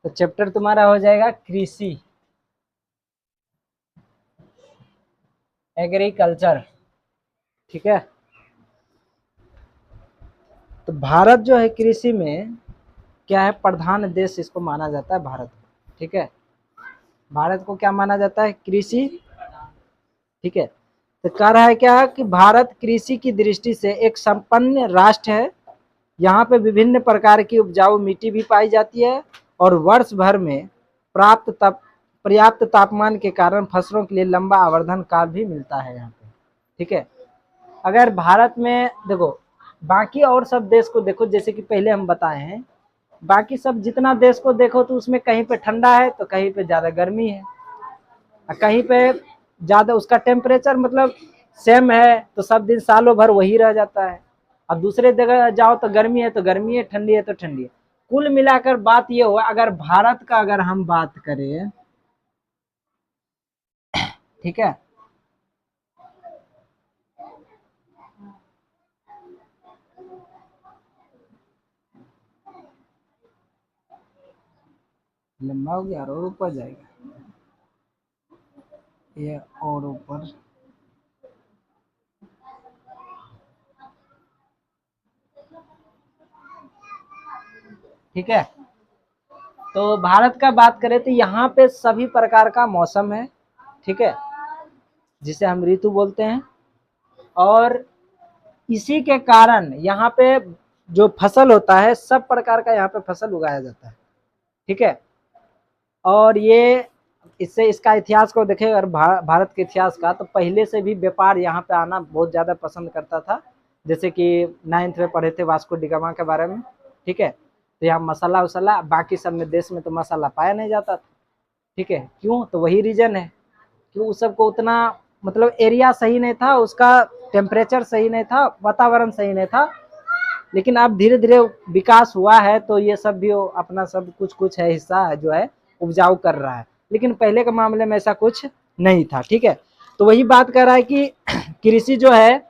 तो चैप्टर तुम्हारा हो जाएगा कृषि, एग्रीकल्चर। ठीक है, तो भारत जो है कृषि में क्या है, प्रधान देश इसको माना जाता है भारत को। ठीक है, भारत को क्या माना जाता है, कृषि। ठीक है, तो कह रहा है क्या कि भारत कृषि की दृष्टि से एक संपन्न राष्ट्र है। यहाँ पे विभिन्न प्रकार की उपजाऊ मिट्टी भी पाई जाती है और वर्ष भर में पर्याप्त तापमान के कारण फसलों के लिए लंबा आवर्धन काल भी मिलता है यहाँ पे। ठीक है, अगर भारत में देखो, बाकी और सब देश को देखो, जैसे कि पहले हम बताए हैं, बाकी सब जितना देश को देखो तो उसमें कहीं पे ठंडा है तो कहीं पे ज्यादा गर्मी है, कहीं पे ज्यादा उसका टेम्परेचर मतलब सेम है तो सब दिन सालों भर वही रह जाता है। अब दूसरे जगह जाओ तो गर्मी है तो गर्मी है, ठंडी है तो ठंडी है। कुल मिलाकर बात ये हुआ, अगर भारत का अगर हम बात करें, ठीक है, लंबा हो गया और ऊपर जाएगा, ये और ऊपर। ठीक है, तो भारत का बात करें तो यहाँ पे सभी प्रकार का मौसम है। ठीक है, जिसे हम ऋतु बोलते हैं, और इसी के कारण यहाँ पे जो फसल होता है सब प्रकार का यहाँ पे फसल उगाया जाता है। ठीक है, और ये इससे इसका इतिहास को देखें अगर भारत के इतिहास का, तो पहले से भी व्यापार यहाँ पे आना बहुत ज़्यादा पसंद करता था। जैसे कि 9th में पढ़े थे वास्को डी गामा के बारे में। ठीक है, तो यहाँ मसाला वसाला, बाकी सब में देश में तो मसाला पाया नहीं जाता था। ठीक है, क्यों, तो वही रीजन है कि उस सबको उतना मतलब एरिया सही नहीं था, उसका टेम्परेचर सही नहीं था, वातावरण सही नहीं था। लेकिन अब धीरे धीरे विकास हुआ है तो ये सब भी अपना सब कुछ कुछ है हिस्सा जो है उपजाऊ कर रहा है, लेकिन पहले के मामले में ऐसा कुछ नहीं था। ठीक है, तो वही बात कर रहा है कि कृषि जो है,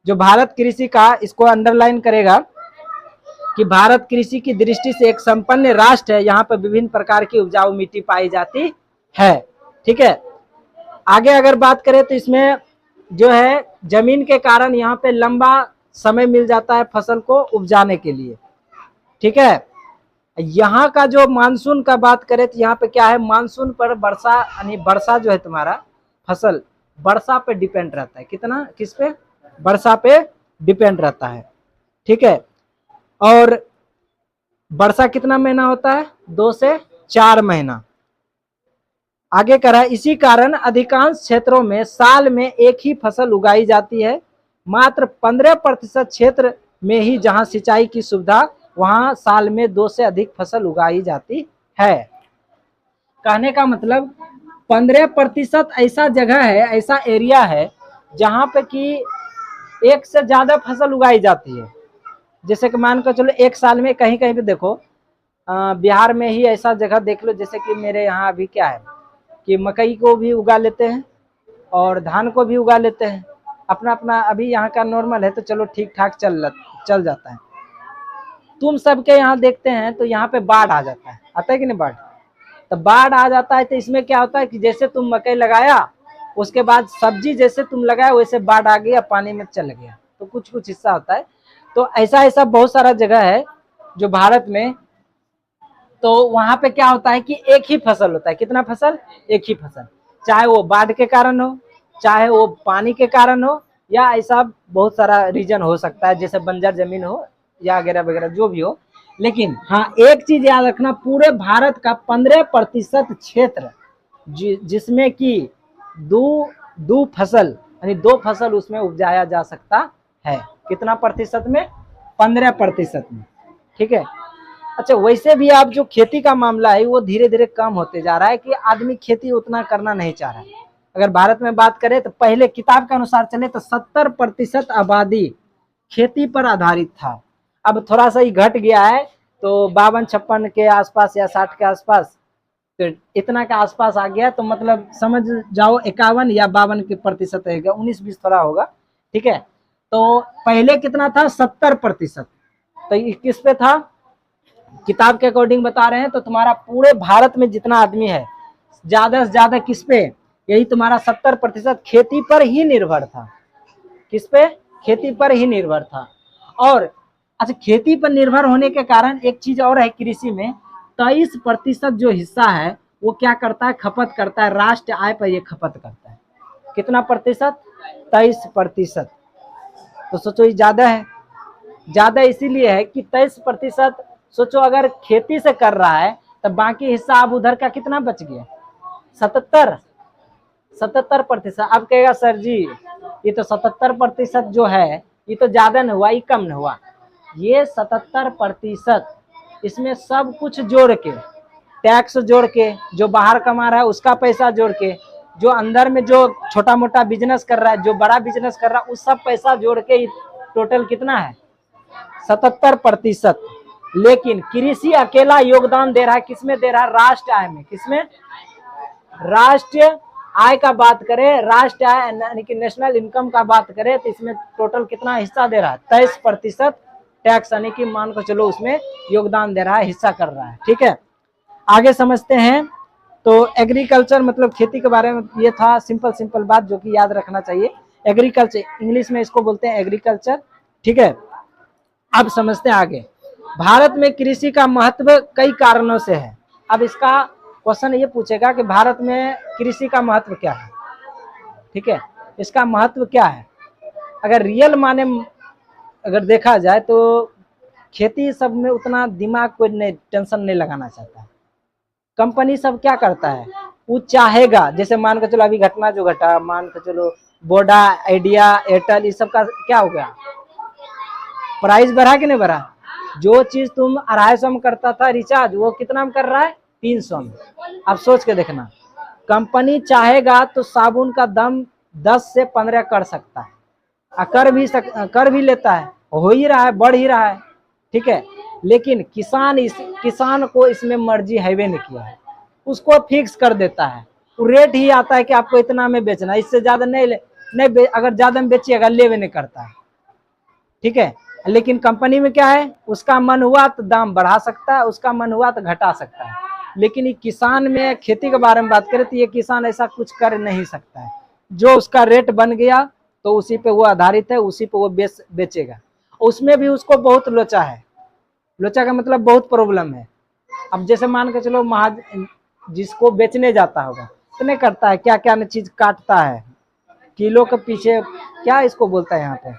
जो भारत कृषि का, इसको अंडरलाइन करेगा कि भारत कृषि की दृष्टि से एक संपन्न राष्ट्र है। यहाँ पर विभिन्न प्रकार की उपजाऊ मिट्टी पाई जाती है। ठीक है, आगे अगर बात करें तो इसमें जो है जमीन के कारण यहाँ पे लंबा समय मिल जाता है फसल को उपजाने के लिए। ठीक है, यहाँ का जो मानसून का बात करें तो यहाँ पे क्या है, मानसून पर वर्षा, यानी वर्षा जो है तुम्हारा फसल वर्षा पे डिपेंड रहता है। कितना, किस पे, वर्षा पे डिपेंड रहता है। ठीक है, और वर्षा कितना महीना होता है, 2 से 4 महीना। आगे करा, इसी कारण अधिकांश क्षेत्रों में साल में एक ही फसल उगाई जाती है। मात्र 15% क्षेत्र में ही जहां सिंचाई की सुविधा, वहां साल में 2 से अधिक फसल उगाई जाती है। कहने का मतलब 15% ऐसा जगह है, ऐसा एरिया है जहां पे कि एक से ज्यादा फसल उगाई जाती है। जैसे कि मान कर चलो एक साल में कहीं कहीं पे देखो, बिहार में ही ऐसा जगह देख लो, जैसे कि मेरे यहाँ अभी क्या है कि मकई को भी उगा लेते हैं और धान को भी उगा लेते हैं। अपना अपना अभी यहाँ का नॉर्मल है तो चलो ठीक ठाक चल जाता है। तुम सबके यहाँ देखते हैं तो यहाँ पे बाढ़ आ जाता है, आता है कि नहीं बाढ़, तो बाढ़ आ जाता है तो इसमें क्या होता है कि जैसे तुम मकई लगाया, उसके बाद सब्जी जैसे तुम लगाया वैसे बाढ़ आ गया, पानी में चल गया, तो कुछ कुछ हिस्सा होता है। तो ऐसा ऐसा बहुत सारा जगह है जो भारत में, तो वहां पे क्या होता है कि एक ही फसल होता है। कितना फसल, एक ही फसल, चाहे वो बाढ़ के कारण हो, चाहे वो पानी के कारण हो, या ऐसा बहुत सारा रीजन हो सकता है, जैसे बंजर जमीन हो या वगैरह वगैरह जो भी हो। लेकिन हाँ, एक चीज याद रखना, पूरे भारत का 15% क्षेत्र जिसमें कि दो दो फसल यानी 2 फसल उसमें उपजाया जा सकता है। कितना प्रतिशत में, 15% में। ठीक है, अच्छा, वैसे भी आप जो खेती का मामला है वो धीरे धीरे कम होते जा रहा है कि आदमी खेती उतना करना नहीं चाह रहा है। अगर भारत में बात करें तो पहले किताब के अनुसार चले तो 70% आबादी खेती पर आधारित था। अब थोड़ा सा ही घट गया है, तो 52-56 के आसपास या 60 के आसपास, तो इतना के आसपास आ गया, तो मतलब समझ जाओ 51 या 52 के प्रतिशत रहेगा, 19-20 थोड़ा होगा। ठीक है, तो पहले कितना था, 70%। तो किस पे था, किताब के अकॉर्डिंग बता रहे हैं तो तुम्हारा पूरे भारत में जितना आदमी है ज्यादा से ज्यादा किस पे, यही तुम्हारा 70% खेती पर ही निर्भर था। किस पे? खेती पर ही निर्भर था। और अच्छा, खेती पर निर्भर होने के कारण एक चीज और है, कृषि में 23% जो हिस्सा है वो क्या करता है, खपत करता है, राष्ट्र आय पर ये खपत करता है। कितना प्रतिशत? 23%। तो सोचो ये ज्यादा है। ज्यादा इसीलिए है कि 23%, सोचो अगर खेती से कर रहा है तो बाकी हिस्सा अब उधर का कितना बच गया? 77%। अब कहेगा सर जी ये तो 77% जो है ये तो ज्यादा नहीं हुआ, ये कम नहीं हुआ। ये 77% इसमें सब कुछ जोड़ के, टैक्स जोड़ के, जो बाहर कमा रहा है उसका पैसा जोड़ के, जो अंदर में जो छोटा मोटा बिजनेस कर रहा है, जो बड़ा बिजनेस कर रहा है, उस सब पैसा जोड़ के टोटल कितना है? 77%। लेकिन कृषि अकेला योगदान दे रहा है, किसमें दे रहा है? राष्ट्र आय में। किसमें? राष्ट्रीय आय का बात करें, राष्ट्र आय यानी कि नेशनल इनकम का बात करें तो इसमें टोटल कितना हिस्सा दे रहा है? 23% टैक्स यानी कि मान को चलो उसमें योगदान दे रहा है, हिस्सा कर रहा है। ठीक है, आगे समझते हैं। तो एग्रीकल्चर मतलब खेती के बारे में ये था, सिंपल सिंपल बात जो कि याद रखना चाहिए। एग्रीकल्चर इंग्लिश में इसको बोलते हैं एग्रीकल्चर। ठीक है, अब समझते हैं आगे। भारत में कृषि का महत्व कई कारणों से है। अब इसका क्वेश्चन ये पूछेगा कि भारत में कृषि का महत्व क्या है। ठीक है, इसका महत्व क्या है? अगर रियल माने अगर देखा जाए तो खेती सब में उतना दिमाग कोई नहीं, टेंशन नहीं लगाना चाहता है। कंपनी सब क्या करता है, वो चाहेगा, जैसे मान के चलो अभी घटना जो घटा, मान के चलो वोडा, आइडिया, एयरटेल, इस सब का क्या हो गया? प्राइस बढ़ा कि नहीं बढ़ा? जो चीज तुम 250 में करता था रिचार्ज, वो कितना में कर रहा है? 300 में। अब सोच के देखना, कंपनी चाहेगा तो साबुन का दाम 10 से 15 कर सकता है, कर भी लेता है, हो ही रहा है, बढ़ ही रहा है। ठीक है, लेकिन किसान को इसमें मर्जी हैवे नहीं किया है, उसको फिक्स कर देता है। वो रेट ही आता है कि आपको इतना में बेचना, इससे ज्यादा नहीं अगर ज्यादा में बेचिएगा लेवे नहीं करता है। ठीक है, लेकिन कंपनी में क्या है, उसका मन हुआ तो दाम बढ़ा सकता है, उसका मन हुआ तो घटा सकता है। लेकिन ये किसान में, खेती के बारे में बात करें तो ये किसान ऐसा कुछ कर नहीं सकता है। जो उसका रेट बन गया तो उसी पे वो आधारित है, उसी पे वो बेचेगा। उसमें भी उसको बहुत लोचा है। लोचा का मतलब बहुत प्रॉब्लम है। अब जैसे मान के चलो जिसको बेचने जाता होगा तो नहीं करता है, क्या क्या चीज काटता है, किलो के पीछे क्या इसको बोलता है यहाँ पे,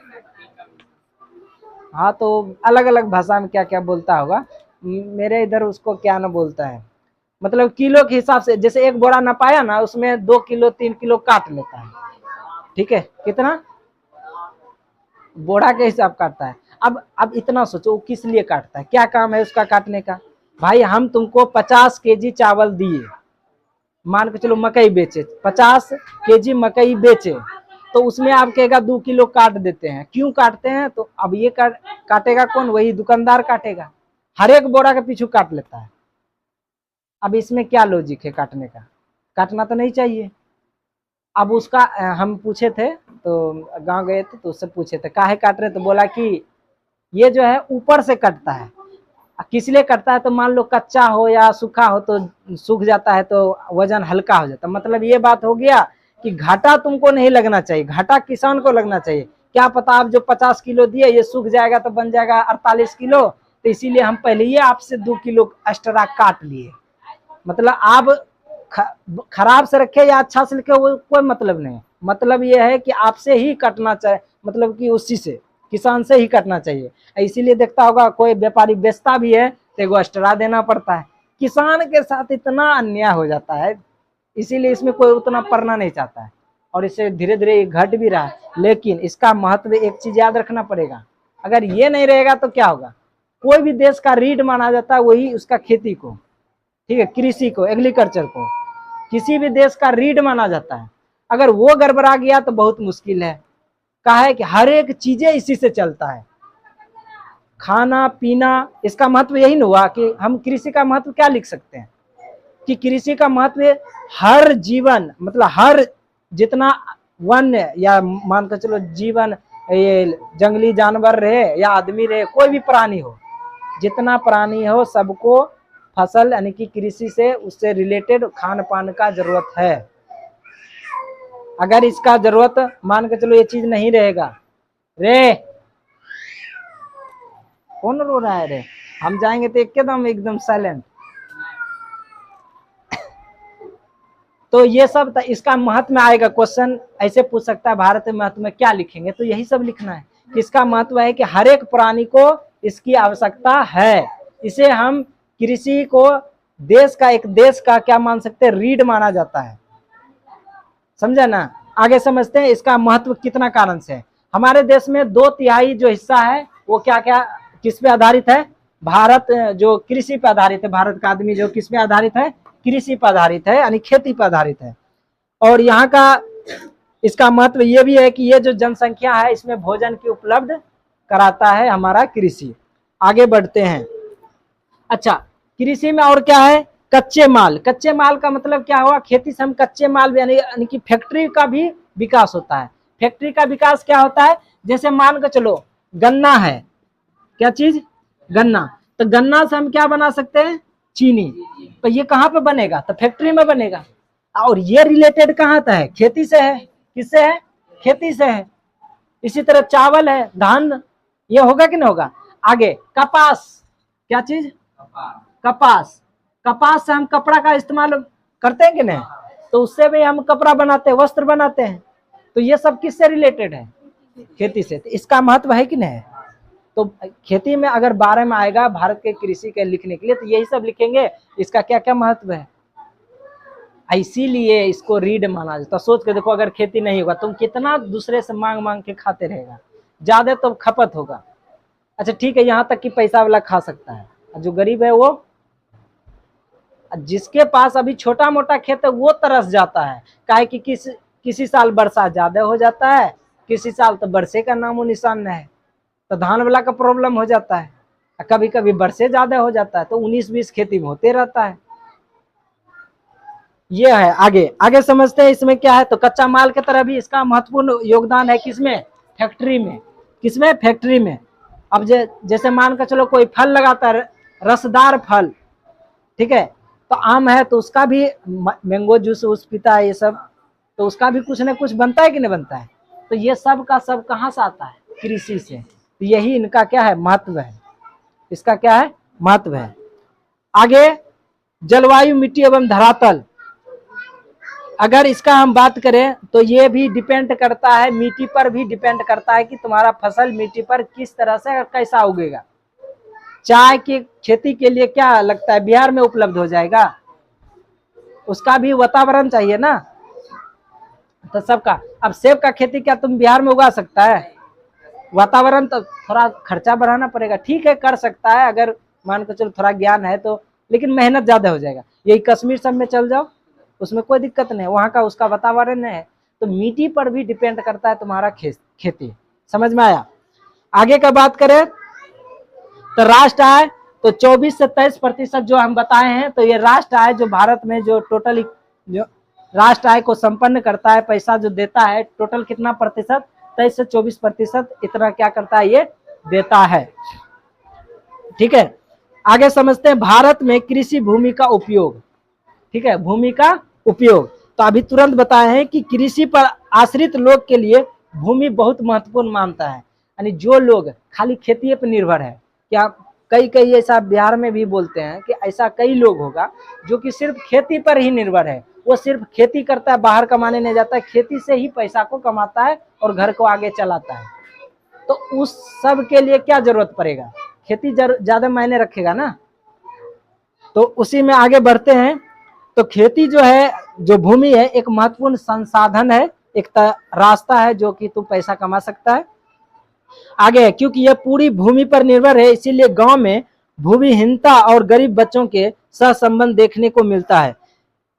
हाँ तो अलग अलग भाषा में क्या क्या बोलता होगा, मेरे इधर उसको क्या ना बोलता है, मतलब किलो के हिसाब से। जैसे एक बोरा नपाया ना, उसमें 2 किलो 3 किलो काट लेता है। ठीक है, कितना? बोरा के हिसाब काटता है। अब इतना सोचो वो किस लिए काटता है, क्या काम है उसका काटने का? भाई हम तुमको 50 केजी चावल दिए, मान के चलो मकई बेचे, 50 केजी मकई बेचे, तो उसमें आप कहेगा 2 किलो काट देते हैं। क्यों काटते हैं? तो अब ये काटेगा कौन? वही दुकानदार काटेगा, हर एक बोरा के पीछू काट लेता है। अब इसमें क्या लॉजिक है काटने का? काटना तो नहीं चाहिए। अब उसका हम पूछे थे, तो गांव गए थे तो उससे पूछे थे काहे काट रहे, तो बोला कि ये जो है ऊपर से कटता है। किस लिए कटता है? तो मान लो कच्चा हो या सूखा हो तो सूख जाता है तो वजन हल्का हो जाता है। मतलब ये बात हो गया कि घाटा तुमको नहीं लगना चाहिए, घाटा किसान को लगना चाहिए। क्या पता आप जो 50 किलो दिए ये सूख जाएगा तो बन जाएगा 48 किलो, तो इसीलिए हम पहले ही आपसे 2 किलो एक्स्ट्रा काट लिए। मतलब आप खराब से रखे या अच्छा से रखे वो कोई मतलब नहीं, मतलब ये है कि आपसे ही कटना चाहिए, मतलब कि उसी से, किसान से ही कटना चाहिए। इसीलिए देखता होगा कोई व्यापारी बेचता भी है तो एगो एक्स्ट्रा देना पड़ता है। किसान के साथ इतना अन्याय हो जाता है, इसीलिए इसमें कोई उतना पढ़ना नहीं चाहता है और इससे धीरे धीरे घट भी रहा है। लेकिन इसका महत्व एक चीज याद रखना पड़ेगा, अगर ये नहीं रहेगा तो क्या होगा? कोई भी देश का रीढ़ माना जाता है वही उसका खेती को, ठीक है, कृषि को, एग्रीकल्चर को किसी भी देश का रीढ़ माना जाता है। अगर वो गड़बड़ा गया तो बहुत मुश्किल है। कहा है कि हर एक चीजें इसी से चलता है, खाना पीना। इसका महत्व यही न हुआ कि हम कृषि का महत्व क्या लिख सकते हैं कि कृषि का महत्व हर जीवन, मतलब हर जितना वन्य या मान कर चलो जीवन, ये जंगली जानवर रहे या आदमी रहे, कोई भी प्राणी हो, जितना प्राणी हो सबको फसल यानी कि कृषि से उससे रिलेटेड खान पान का जरूरत है। अगर इसका जरूरत मान के चलो ये चीज नहीं रहेगा, रे कौन रो रहा है रे, हम जाएंगे तो एकदम साइलेंट। तो ये सब इसका महत्व में आएगा, क्वेश्चन ऐसे पूछ सकता है भारत में महत्व में क्या लिखेंगे, तो यही सब लिखना है कि इसका महत्व है कि हर एक प्राणी को इसकी आवश्यकता है। इसे हम कृषि को देश का क्या मान सकते हैं, रीढ़ माना जाता है। समझा ना। आगे समझते हैं इसका महत्व कितना कारण से है। हमारे देश में 2/3 जो हिस्सा है वो क्या क्या किस पे आधारित है, भारत जो कृषि पे आधारित है। भारत का आदमी जो किस पे आधारित है, कृषि पर आधारित है, यानी खेती पर आधारित है। और यहाँ का इसका महत्व ये भी है कि ये जो जनसंख्या है इसमें भोजन की उपलब्ध कराता है हमारा कृषि। आगे बढ़ते हैं। अच्छा, कृषि में और क्या है, कच्चे माल। कच्चे माल का मतलब क्या हुआ, खेती से हम कच्चे माल यानी कि फैक्ट्री का भी विकास होता है। फैक्ट्री का विकास क्या होता है, जैसे मान के चलो गन्ना है, क्या चीज, गन्ना। तो गन्ना से हम क्या बना सकते हैं, चीनी। तो ये कहाँ पे बनेगा, तो फैक्ट्री में बनेगा। और ये रिलेटेड कहाँ है, खेती से है। किससे है, खेती से है। इसी तरह चावल है, धान, ये होगा कि नहीं होगा। आगे कपास, क्या चीज, कपास। कपास से हम कपड़ा का इस्तेमाल करते हैं कि नहीं, तो उससे भी हम कपड़ा बनाते हैं, वस्त्र बनाते हैं। तो ये सब किससे रिलेटेड है, खेती से। तो इसका महत्व है कि नहीं। तो खेती में अगर 12 में आएगा भारत के कृषि के लिखने के लिए, तो यही सब लिखेंगे इसका क्या क्या महत्व है। इसीलिए इसको रीढ़ माना जाता। सोच के देखो, अगर खेती नहीं होगा तुम कितना दूसरे से मांग मांग के खाते रहेगा, ज्यादा तो खपत होगा। अच्छा ठीक है, यहाँ तक कि पैसा वाला खा सकता है, जो गरीब है वो, जिसके पास अभी छोटा मोटा खेत है वो तरस जाता है। काहे कि किसी साल वर्षा ज्यादा हो जाता है, किसी साल तो वर्षे का नामो निशान नहीं है। तो धान वाला का प्रॉब्लम हो जाता है, कभी कभी वर्षे ज्यादा हो जाता है, तो 19-20 खेती में होते रहता है। ये है। आगे आगे समझते हैं इसमें क्या है। तो कच्चा माल की तरह भी इसका महत्वपूर्ण योगदान है, किसमें, फैक्ट्री में। किसमें, फैक्ट्री में। अब जैसे मान कर चलो कोई फल लगाता है, रसदार फल, ठीक है, तो आम है तो उसका भी मैंगो जूस उस पीता है, ये सब, तो उसका भी कुछ ना कुछ बनता है कि नहीं बनता है। तो ये सब का सब कहाँ से आता है, कृषि से। तो यही इनका क्या है, महत्व है। इसका क्या है, महत्व है। आगे जलवायु, मिट्टी एवं धरातल। अगर इसका हम बात करें तो ये भी डिपेंड करता है, मिट्टी पर भी डिपेंड करता है कि तुम्हारा फसल मिट्टी पर किस तरह से कैसा उगेगा। चाय की खेती के लिए क्या लगता है, बिहार में उपलब्ध हो जाएगा, उसका भी वातावरण चाहिए ना। तो सबका, अब सेब का खेती क्या तुम बिहार में उगा सकता है, वातावरण तो थोड़ा खर्चा बढ़ाना पड़ेगा। ठीक है, कर सकता है अगर मान के चलो थोड़ा ज्ञान है तो, लेकिन मेहनत ज्यादा हो जाएगा। यही कश्मीर सब में चल जाओ, उसमें कोई दिक्कत नहीं, वहाँ का उसका वातावरण है। तो मिट्टी पर भी डिपेंड करता है तुम्हारा खेती। समझ में आया। आगे का बात करें तो राष्ट्र आय, तो 24 से 23% जो हम बताए हैं, तो ये राष्ट्र आय जो भारत में जो टोटल जो राष्ट्र आय को संपन्न करता है, पैसा जो देता है, टोटल कितना प्रतिशत, 23 से 24% इतना क्या करता है, ये देता है। ठीक है, आगे समझते हैं भारत में कृषि भूमि का उपयोग। ठीक है, भूमि का उपयोग, तो अभी तुरंत बताए हैं कि कृषि पर आश्रित लोग के लिए भूमि बहुत महत्वपूर्ण मानता है। यानी जो लोग खाली खेती पर निर्भर है, क्या कई ऐसा बिहार में भी बोलते हैं कि ऐसा कई लोग होगा जो कि सिर्फ खेती पर ही निर्भर है, वो सिर्फ खेती करता है, बाहर कमाने नहीं जाता है, खेती से ही पैसा को कमाता है और घर को आगे चलाता है। तो उस सब के लिए क्या जरूरत पड़ेगा, खेती ज्यादा मायने रखेगा ना। तो उसी में आगे बढ़ते हैं। तो खेती जो है, जो भूमि है, एक महत्वपूर्ण संसाधन है, एक रास्ता है जो कि तू पैसा कमा सकता है। आगे, क्योंकि यह पूरी भूमि पर निर्भर है, इसीलिए गांव में भूमिहीनता और गरीब बच्चों के सहसंबंध देखने को मिलता है।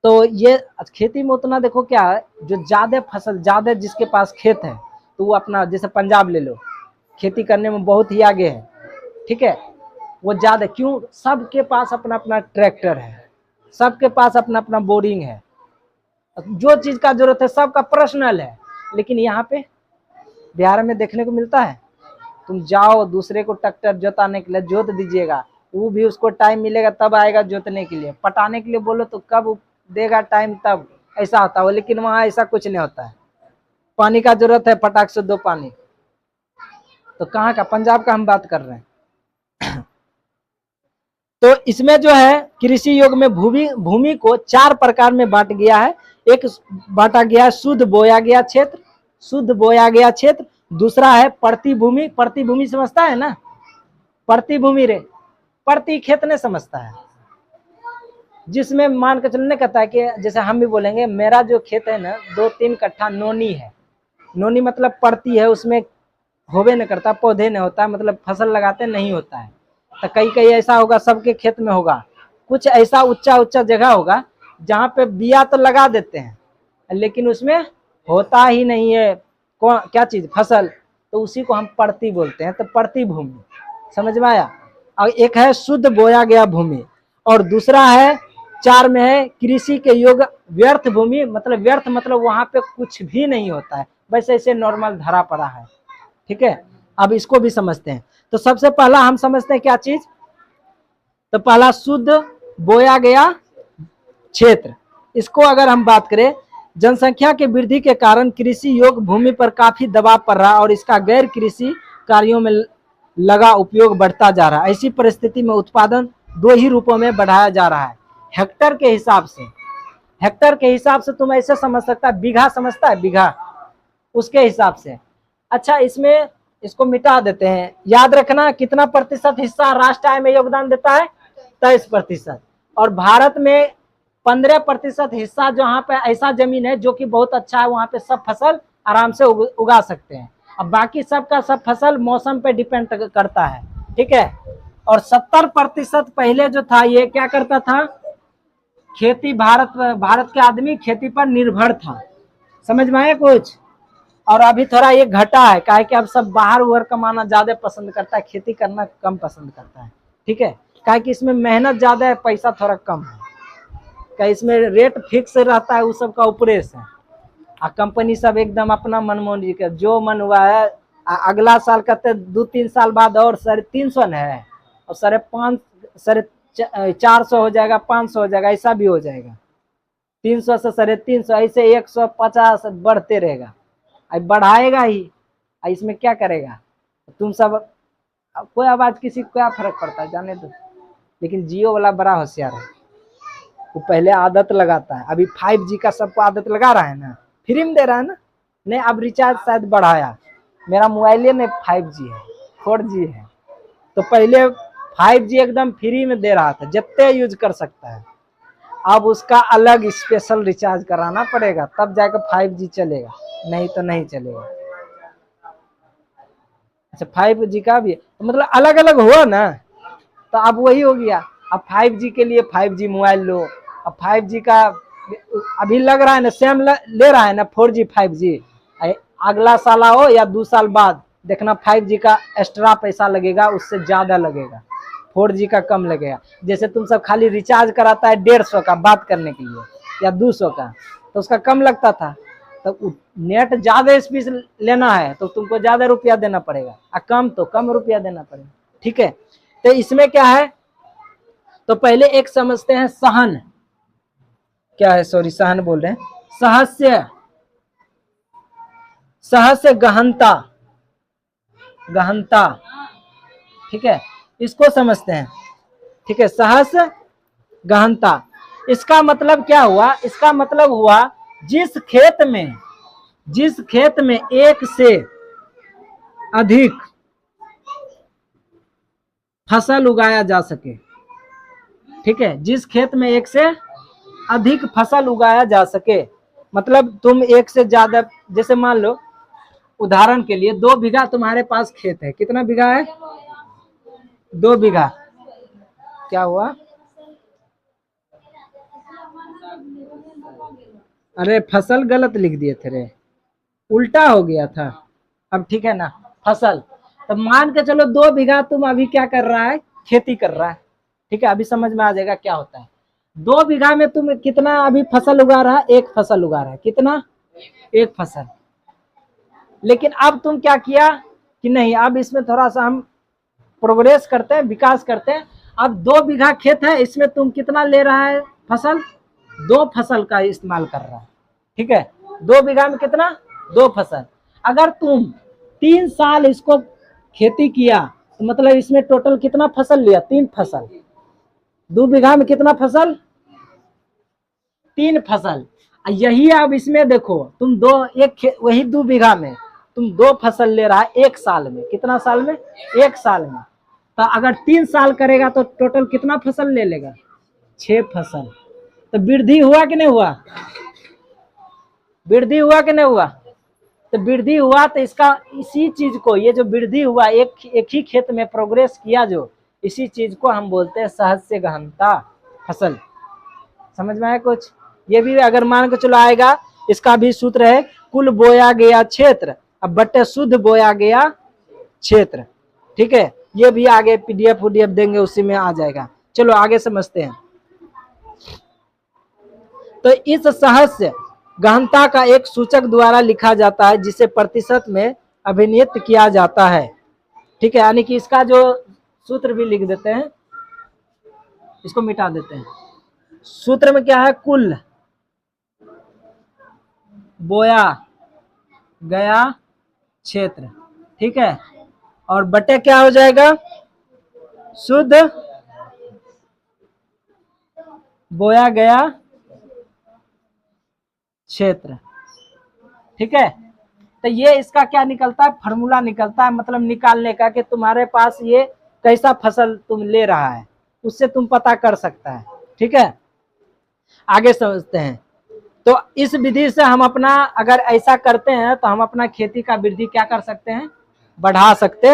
तो ये खेती में उतना देखो क्या है, जो ज्यादा फसल, ज्यादा जिसके पास खेत है, तो वो अपना, जैसे पंजाब ले लो, खेती करने में बहुत ही आगे है। ठीक है, वो ज्यादा क्यों, सबके पास अपना अपना ट्रैक्टर है, सबके पास अपना अपना बोरिंग है, जो चीज का जरूरत है सबका पर्सनल है। लेकिन यहाँ पे बिहार में देखने को मिलता है, तुम जाओ दूसरे को ट्रैक्टर जोताने के लिए जोत दीजिएगा, वो भी उसको टाइम मिलेगा तब आएगा जोतने के लिए। पटाने के लिए बोलो तो कब देगा टाइम, तब ऐसा होता है। लेकिन वहाँ ऐसा कुछ नहीं होता है, पानी का जरूरत है फटाक से दो पानी। तो कहाँ का, पंजाब का हम बात कर रहे हैं। तो इसमें जो है कृषि योग में भूमि को 4 प्रकार में बांट गया है। एक बांटा गया है शुद्ध बोया गया क्षेत्र, शुद्ध बोया गया क्षेत्र। दूसरा है प्रति भूमि, प्रति भूमि समझता है ना, प्रति भूमि रे, प्रति खेत नहीं समझता है, जिसमें मान के चलने कहता है कि जैसे हम भी बोलेंगे मेरा जो खेत है ना 2-3 कट्ठा नोनी है। नोनी मतलब प्रति है, उसमें होवे नहीं करता, पौधे नहीं होता, मतलब फसल लगाते नहीं होता है। तो कई कई ऐसा होगा सबके खेत में होगा, कुछ ऐसा ऊंचा ऊंचा जगह होगा जहाँ पे बिया तो लगा देते हैं लेकिन उसमें होता ही नहीं है कौन क्या चीज, फसल। तो उसी को हम प्रति बोलते हैं। तो प्रति भूमि, समझ में आया। और एक है शुद्ध बोया गया भूमि, और दूसरा है 4 में है कृषि के योग्य व्यर्थ भूमि। मतलब व्यर्थ मतलब वहां पे कुछ भी नहीं होता है, बस ऐसे नॉर्मल धरा पड़ा है। ठीक है, अब इसको भी समझते हैं। तो सबसे पहला हम समझते हैं क्या चीज, तो पहला शुद्ध बोया गया क्षेत्र। इसको अगर हम बात करें, जनसंख्या के वृद्धि के कारण कृषि योग्य भूमि पर काफी दबाव पड़ रहा है और इसका गैर कृषि कार्यों में लगा उपयोग बढ़ता जा रहा है। ऐसी परिस्थिति में उत्पादन 2 ही रूपों में बढ़ाया जा रहा है, हेक्टर के हिसाब से। हेक्टर के हिसाब से तुम ऐसे समझ सकता है, बीघा समझता है, बीघा, उसके हिसाब से। अच्छा, इसमें इसको मिटा देते हैं। याद रखना कितना प्रतिशत हिस्सा राष्ट्र आय में योगदान देता है, 23%। और भारत में 15% हिस्सा जहाँ पे ऐसा जमीन है जो कि बहुत अच्छा है, वहां पे सब फसल आराम से उगा सकते हैं। अब बाकी सब का सब फसल मौसम पे डिपेंड करता है। ठीक है, और 70% पहले जो था ये क्या करता था, खेती, भारत के आदमी खेती पर निर्भर था। समझ में आया कुछ। और अभी थोड़ा ये घटा है, काहे कि अब सब बाहर उहर कमाना ज्यादा पसंद करता है, खेती करना कम पसंद करता है। ठीक है, काहे कि इसमें मेहनत ज्यादा है, पैसा थोड़ा कम है। क्या इसमें रेट फिक्स रहता है, उस सब का ऊपरेस है। आ कंपनी सब एकदम अपना मनमोजी के जो मन हुआ है। अगला साल कहते 2-3 साल बाद और 350 है, और 450 हो जाएगा, 500 हो जाएगा, ऐसा भी हो जाएगा। 300 से 350 ऐसे 150 बढ़ते रहेगा, अब बढ़ाएगा ही। इसमें क्या करेगा तुम सब, कोई आवाज किसी को क्या फर्क पड़ता है, जाने दो। लेकिन जियो वाला बड़ा होशियार है, वो पहले आदत लगाता है। अभी 5G का सबको आदत लगा रहा है ना, फ्री में दे रहा है ना। नहीं, अब रिचार्ज शायद बढ़ाया, मेरा मोबाइल में 5G है, 4G है। तो पहले 5G एकदम फ्री में दे रहा था, जितने यूज कर सकता है। अब उसका अलग स्पेशल रिचार्ज कराना पड़ेगा, तब जाकर 5G चलेगा, नहीं तो नहीं चलेगा। अच्छा, 5G का भी मतलब अलग अलग हुआ ना, तो अब वही हो गया। अब 5G के लिए 5G मोबाइल लो। अब 5G का अभी लग रहा है ना, सेम ले रहा है ना 4G 5G। अगला साल आओ या 2 साल बाद देखना 5G का एक्स्ट्रा पैसा लगेगा, उससे ज्यादा लगेगा, 4G का कम लगेगा। जैसे तुम सब खाली रिचार्ज कराता है 150 का बात करने के लिए या 200 का, तो उसका कम लगता था। तो नेट ज्यादा स्पीड लेना है तो तुमको ज्यादा रुपया देना पड़ेगा, और कम तो कम रुपया देना पड़ेगा। ठीक है, तो इसमें क्या है, तो पहले एक समझते हैं सहन, क्या है, सॉरी सहन बोल रहे हैं, सहस्य, सहस्य गहनता, गहनता। ठीक है, इसको समझते हैं। ठीक है, सहस्य गहनता, इसका मतलब क्या हुआ, इसका मतलब हुआ जिस खेत में एक से अधिक फसल उगाया जा सके। ठीक है, जिस खेत में एक से अधिक फसल उगाया जा सके, मतलब तुम एक से ज्यादा, जैसे मान लो उदाहरण के लिए 2 बीघा तुम्हारे पास खेत है, कितना बीघा है, 2 बीघा। क्या हुआ, अरे फसल गलत लिख दिए थे रे, उल्टा हो गया था। अब ठीक है ना, फसल। तो मान के चलो 2 बीघा तुम अभी क्या कर रहा है, खेती कर रहा है। ठीक है, अभी समझ में आ जाएगा क्या होता है। 2 बीघा में तुम कितना अभी फसल उगा रहा है, एक फसल उगा रहा है, कितना, एक फसल। लेकिन अब तुम क्या किया कि नहीं, अब इसमें थोड़ा सा हम प्रोग्रेस करते हैं, विकास करते हैं। अब 2 बीघा खेत है, इसमें तुम कितना ले रहा है फसल? 2 फसल का इस्तेमाल कर रहा है, ठीक है। 2 बीघा में कितना? 2 फसल। अगर तुम 3 साल इसको खेती किया तो मतलब इसमें टोटल कितना फसल लिया? 3 फसल। 2 बीघा में कितना फसल? 3 फसल। यही अब इसमें देखो तुम वही 2 बीघा में तुम 2 फसल ले रहा है 1 साल में। कितना साल में? 1 साल में। तो अगर 3 साल करेगा तो टोटल कितना फसल ले लेगा? 6 फसल। तो वृद्धि हुआ कि नहीं हुआ? वृद्धि हुआ कि नहीं हुआ? तो वृद्धि हुआ तो इसका इसी चीज को, ये जो वृद्धि हुआ एक ही खेत में प्रोग्रेस किया, जो इसी चीज को हम बोलते हैं सहस्य गहनता फसल। समझ में आया कुछ? ये भी अगर मान के चलो आएगा, इसका भी सूत्र है कुल बोया गया क्षेत्र अब बट्टे शुद्ध बोया गया क्षेत्र, ठीक है। ये भी आगे पीडीएफ देंगे, उसी में आ जाएगा। चलो आगे समझते हैं। तो इस सहस्य गहनता का एक सूचक द्वारा लिखा जाता है जिसे प्रतिशत में अभिनियत किया जाता है, ठीक है। यानी कि इसका जो सूत्र भी लिख देते हैं, इसको मिटा देते हैं। सूत्र में क्या है? कुल बोया गया क्षेत्र, ठीक है। और बटे क्या हो जाएगा? शुद्ध बोया गया क्षेत्र, ठीक है। तो ये इसका क्या निकलता है? फार्मूला निकलता है, मतलब निकालने का कि तुम्हारे पास ये कैसा फसल तुम ले रहा है, उससे तुम पता कर सकता है, ठीक है। आगे समझते हैं। तो इस विधि से हम अपना, अगर ऐसा करते हैं तो हम अपना खेती का वृद्धि क्या कर सकते हैं? बढ़ा सकते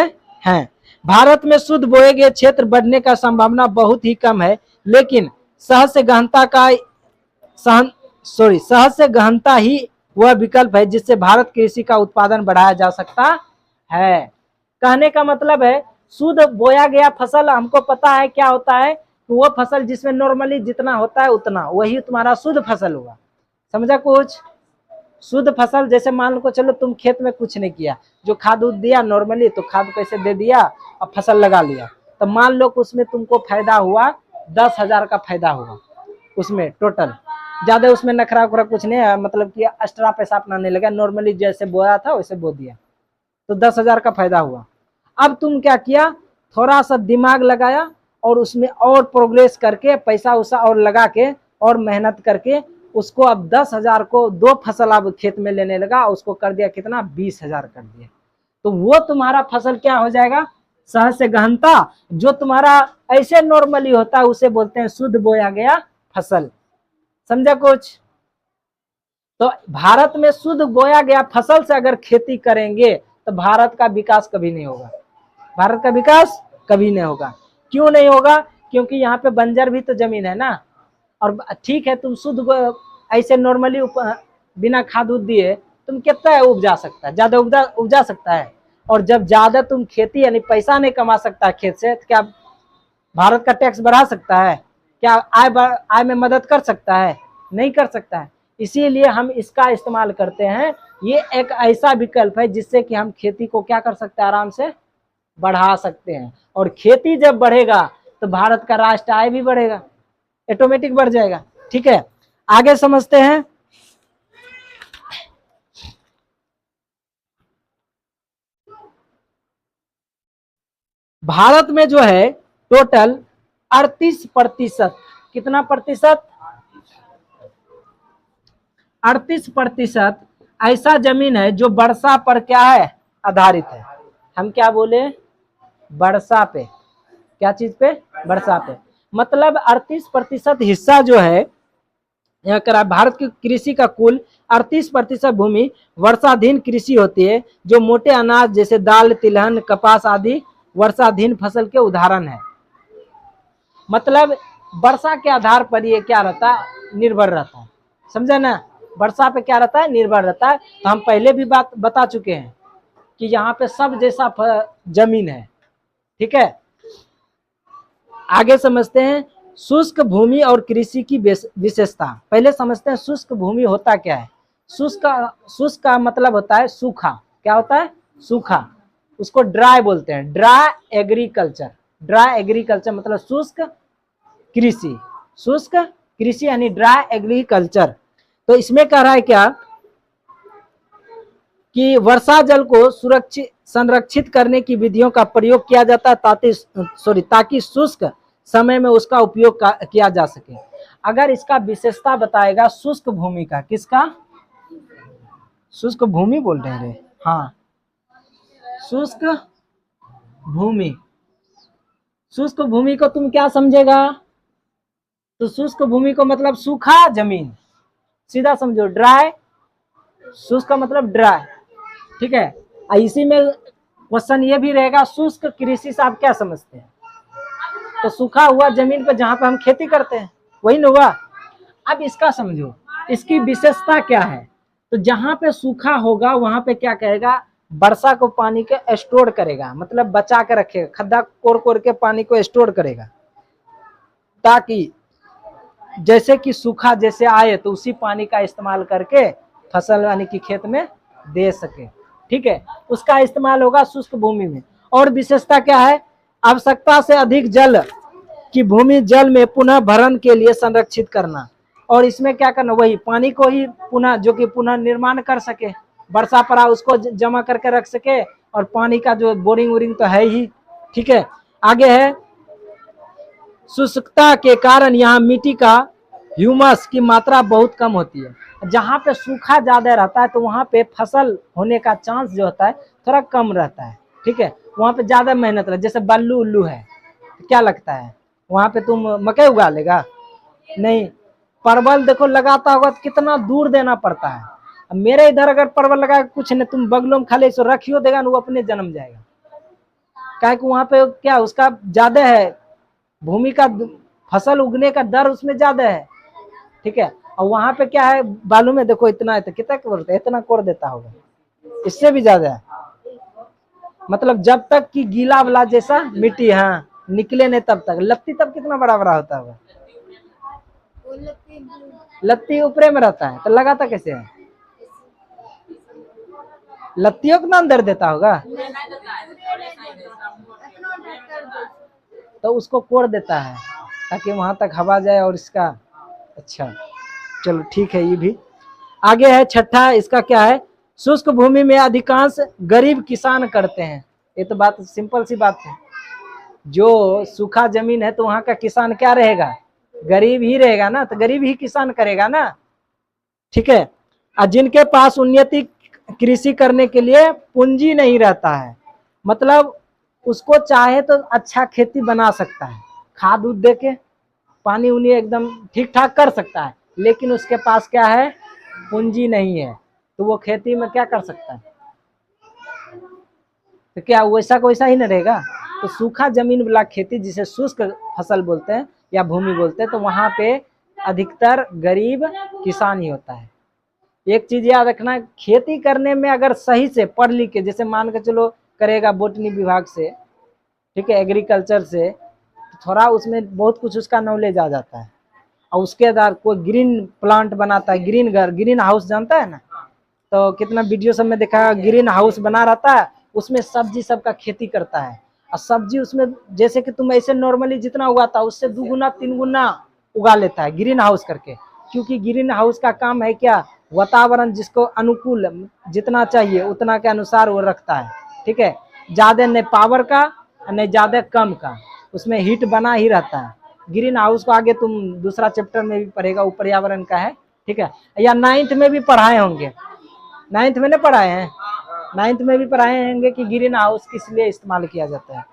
हैं। भारत में शुद्ध बोए गए क्षेत्र बढ़ने का संभावना बहुत ही कम है, लेकिन सहस्य गहनता ही वह विकल्प है जिससे भारत कृषि का उत्पादन बढ़ाया जा सकता है। कहने का मतलब है शुद्ध बोया गया फसल, हमको पता है क्या होता है, वो फसल जिसमें नॉर्मली जितना होता है उतना, वही तुम्हारा शुद्ध फसल हुआ। समझा कुछ? शुद्ध फसल जैसे मान लो चलो तुम खेत में कुछ नहीं किया, जो खाद उद दिया नॉर्मली, तो खाद कैसे दे दिया और फसल लगा लिया, तो मान लो कि उसमें तुमको फायदा हुआ 10,000 का फायदा हुआ उसमें टोटल। ज्यादा उसमें नखरा उखरा कुछ नहीं है, मतलब कि एक्स्ट्रा पैसा अपना नहीं लगा, नॉर्मली जैसे बोया था वैसे बो दिया, तो 10,000 का फायदा हुआ। अब तुम क्या किया? थोड़ा सा दिमाग लगाया और उसमें और प्रोग्रेस करके पैसा उसा और लगा के और मेहनत करके उसको अब 10,000 को 2 फसल अब खेत में लेने लगा, उसको कर दिया कितना? 20,000 कर दिया। तो वो तुम्हारा फसल क्या हो जाएगा? सहस्य गहनता। जो तुम्हारा ऐसे नॉर्मली होता है उसे बोलते हैं शुद्ध बोया गया फसल। समझा कुछ? तो भारत में शुद्ध बोया गया फसल से अगर खेती करेंगे तो भारत का विकास कभी नहीं होगा। भारत का विकास कभी नहीं होगा। क्यों नहीं होगा? क्योंकि यहाँ पे बंजर भी तो जमीन है ना। और ठीक है, तुम शुद्ध ऐसे नॉर्मली बिना खाद उद दिए तुम कितना उपजा सकता है? ज्यादा उपजा सकता है। और जब ज्यादा तुम खेती यानी पैसा नहीं कमा सकता खेत से, तो क्या भारत का टैक्स बढ़ा सकता है? क्या आय में मदद कर सकता है? नहीं कर सकता है। इसीलिए हम इसका इस्तेमाल करते हैं। ये एक ऐसा विकल्प है जिससे कि हम खेती को क्या कर सकते हैं? आराम से बढ़ा सकते हैं। और खेती जब बढ़ेगा तो भारत का राष्ट्र आय भी बढ़ेगा, ऑटोमेटिक बढ़ जाएगा, ठीक है। आगे समझते हैं। भारत में जो है टोटल 38%, कितना प्रतिशत? 38% ऐसा जमीन है जो वर्षा पर क्या है? आधारित है। हम क्या बोले? वर्षा पे। क्या चीज पे? वर्षा पे। मतलब 38% हिस्सा जो है यहाँ करा, भारत की कृषि का कुल 38% भूमि वर्षाधीन कृषि होती है, जो मोटे अनाज जैसे दाल, तिलहन, कपास आदि वर्षाधीन फसल के उदाहरण है। मतलब वर्षा के आधार पर ये क्या रहता है? निर्भर रहता है। समझा ना? वर्षा पे क्या रहता है? निर्भर रहता है। तो हम पहले भी बात बता चुके हैं कि यहाँ पे सब जैसा जमीन है, ठीक है। आगे समझते हैं शुष्क भूमि और कृषि की विशेषता। पहले समझते हैं शुष्क भूमि होता क्या है। शुष्क का मतलब होता है सूखा। क्या होता है? सूखा। उसको ड्राई बोलते हैं, ड्राई एग्रीकल्चर, ड्राई एग्रीकल्चर मतलब शुष्क कृषि, शुष्क कृषि यानी ड्राई एग्रीकल्चर। तो इसमें कह रहा है क्या कि वर्षा जल को सुरक्षित संरक्षित करने की विधियों का प्रयोग किया जाता है ताकि शुष्क समय में उसका उपयोग किया जा सके। अगर इसका विशेषता बताएगा शुष्क भूमि का, किसका, शुष्क भूमि बोल रहे हैं, हाँ शुष्क भूमि। शुष्क भूमि को तुम क्या समझेगा, तो शुष्क भूमि को मतलब सूखा जमीन, सीधा समझो ड्राई, शुष्क का मतलब ड्राई, ठीक है। इसी में क्वेश्चन ये भी रहेगा शुष्क कृषि से आप क्या समझते हैं, तो सूखा हुआ जमीन पर जहां पर हम खेती करते हैं वही ना हुआ। अब इसका समझो, इसकी विशेषता क्या है, तो जहां पे सूखा होगा वहां पे क्या कहेगा, वर्षा को पानी के स्टोर करेगा, मतलब बचा के रखेगा, खड्डा कोर कोर के पानी को स्टोर करेगा, ताकि जैसे कि सूखा जैसे आए तो उसी पानी का इस्तेमाल करके फसल यानी कि खेत में दे सके, ठीक है। उसका इस्तेमाल होगा शुष्क भूमि में। और विशेषता क्या है, आवश्यकता से अधिक जल की भूमि जल में पुनः भरण के लिए संरक्षित करना, और इसमें क्या करना, वही पानी को ही पुनः जो कि पुनः निर्माण कर सके, वर्षा पड़ा उसको जमा करके रख सके, और पानी का जो बोरिंग वोरिंग तो है ही, ठीक है। आगे है शुष्कता के कारण यहाँ मिट्टी का ह्यूमस की मात्रा बहुत कम होती है। जहाँ पे सूखा ज्यादा रहता है तो वहाँ पे फसल होने का चांस जो होता है थोड़ा कम रहता है, ठीक है। वहाँ पे ज्यादा मेहनत रहती है, जैसे बल्लू उल्लू है तो क्या लगता है वहाँ पे तुम मकई उगा लेगा नहीं, परवल देखो लगाता होगा तो कितना दूर देना पड़ता है। अब मेरे इधर अगर परवल लगा कुछ नहीं, तुम बगलों में खाली सो रखियो देगा ना, वो अपने जन्म जाएगा, क्या कि वहाँ पे क्या उसका ज्यादा है, भूमि का फसल उगने का दर उसमें ज्यादा है, ठीक है। और वहां पे क्या है, बालू में देखो इतना है तो कितना कोड़ता है, इतना कोड़ देता होगा, इससे भी ज्यादा है। मतलब जब तक कि गीला वाला जैसा मिट्टी हाँ निकले नहीं तब तक, लत्ती तब कितना बड़ा बड़ा होता होगा, लत्ती ऊपरे में रहता है तो लगाता कैसे है, लत्तियों को ना अंदर देता होगा तो उसको कोड़ देता है ताकि वहां तक हवा जाए और इसका, अच्छा चलो ठीक है। ये भी आगे है छठा, इसका क्या है, शुष्क भूमि में अधिकांश गरीब किसान करते हैं। ये तो बात सिंपल सी बात है, जो सूखा जमीन है तो वहां का किसान क्या रहेगा, गरीब ही रहेगा ना, तो गरीब ही किसान करेगा ना, ठीक है। और जिनके पास उन्नति कृषि करने के लिए पूंजी नहीं रहता है, मतलब उसको चाहे तो अच्छा खेती बना सकता है, खाद उद दे के पानी उनी एकदम ठीक ठाक कर सकता है, लेकिन उसके पास क्या है, पूंजी नहीं है, तो वो खेती में क्या कर सकता है, तो क्या वैसा को वैसा ही न रहेगा। तो सूखा जमीन वाला खेती जिसे शुष्क फसल बोलते हैं या भूमि बोलते हैं, तो वहां पे अधिकतर गरीब किसान ही होता है। एक चीज याद रखना, खेती करने में अगर सही से पढ़ लिख के, जैसे मान के चलो करेगा बोटनी विभाग से, ठीक है, एग्रीकल्चर से, तो थोड़ा उसमें बहुत कुछ उसका नॉलेज आ जाता है। और उसके आधार कोई ग्रीन प्लांट बनाता है, ग्रीन घर, ग्रीन हाउस जानता है ना, तो कितना वीडियो सब में देखा, ग्रीन हाउस बना रहता है, उसमें सब्जी सबका खेती करता है, और सब्जी उसमें जैसे कि तुम ऐसे नॉर्मली जितना उगाता है उससे 2 गुना 3 गुना उगा लेता है ग्रीन हाउस करके, क्योंकि ग्रीन हाउस का काम है क्या, वातावरण जिसको अनुकूल जितना चाहिए उतना के अनुसार वो रखता है, ठीक है। ज्यादा नहीं पावर का नहीं ज्यादा कम का, उसमें हीट बना ही रहता है। ग्रीन हाउस को आगे तुम दूसरा चैप्टर में भी पढ़ेगा, वो पर्यावरण का है, ठीक है, या 9th में भी पढ़ाए होंगे, 9th में नहीं पढ़ाए हैं, 9th में भी पढ़ाए होंगे कि ग्रीन हाउस किस लिए इस्तेमाल किया जाता है।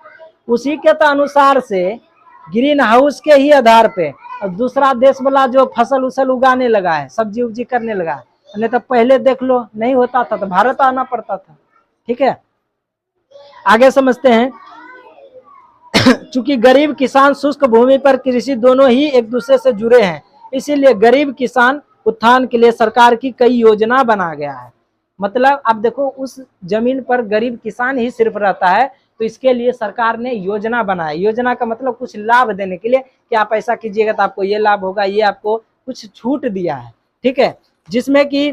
उसी के तो अनुसार से ग्रीन हाउस के ही आधार पे और दूसरा देश वाला जो फसल उसल उगाने लगा है, सब्जी उब्जी करने लगा है, नहीं तो पहले देख लो नहीं होता था तो भारत आना पड़ता था, ठीक है। आगे समझते हैं। चूंकि गरीब किसान शुष्क भूमि पर कृषि दोनों ही एक दूसरे से जुड़े हैं, इसीलिए गरीब किसान उत्थान के लिए सरकार की कई योजना बना गया है। मतलब अब देखो उस जमीन पर गरीब किसान ही सिर्फ रहता है, तो इसके लिए सरकार ने योजना बनाया। योजना का मतलब कुछ लाभ देने के लिए कि आप ऐसा कीजिएगा तो आपको ये लाभ होगा, ये आपको कुछ छूट दिया है, ठीक है। जिसमें कि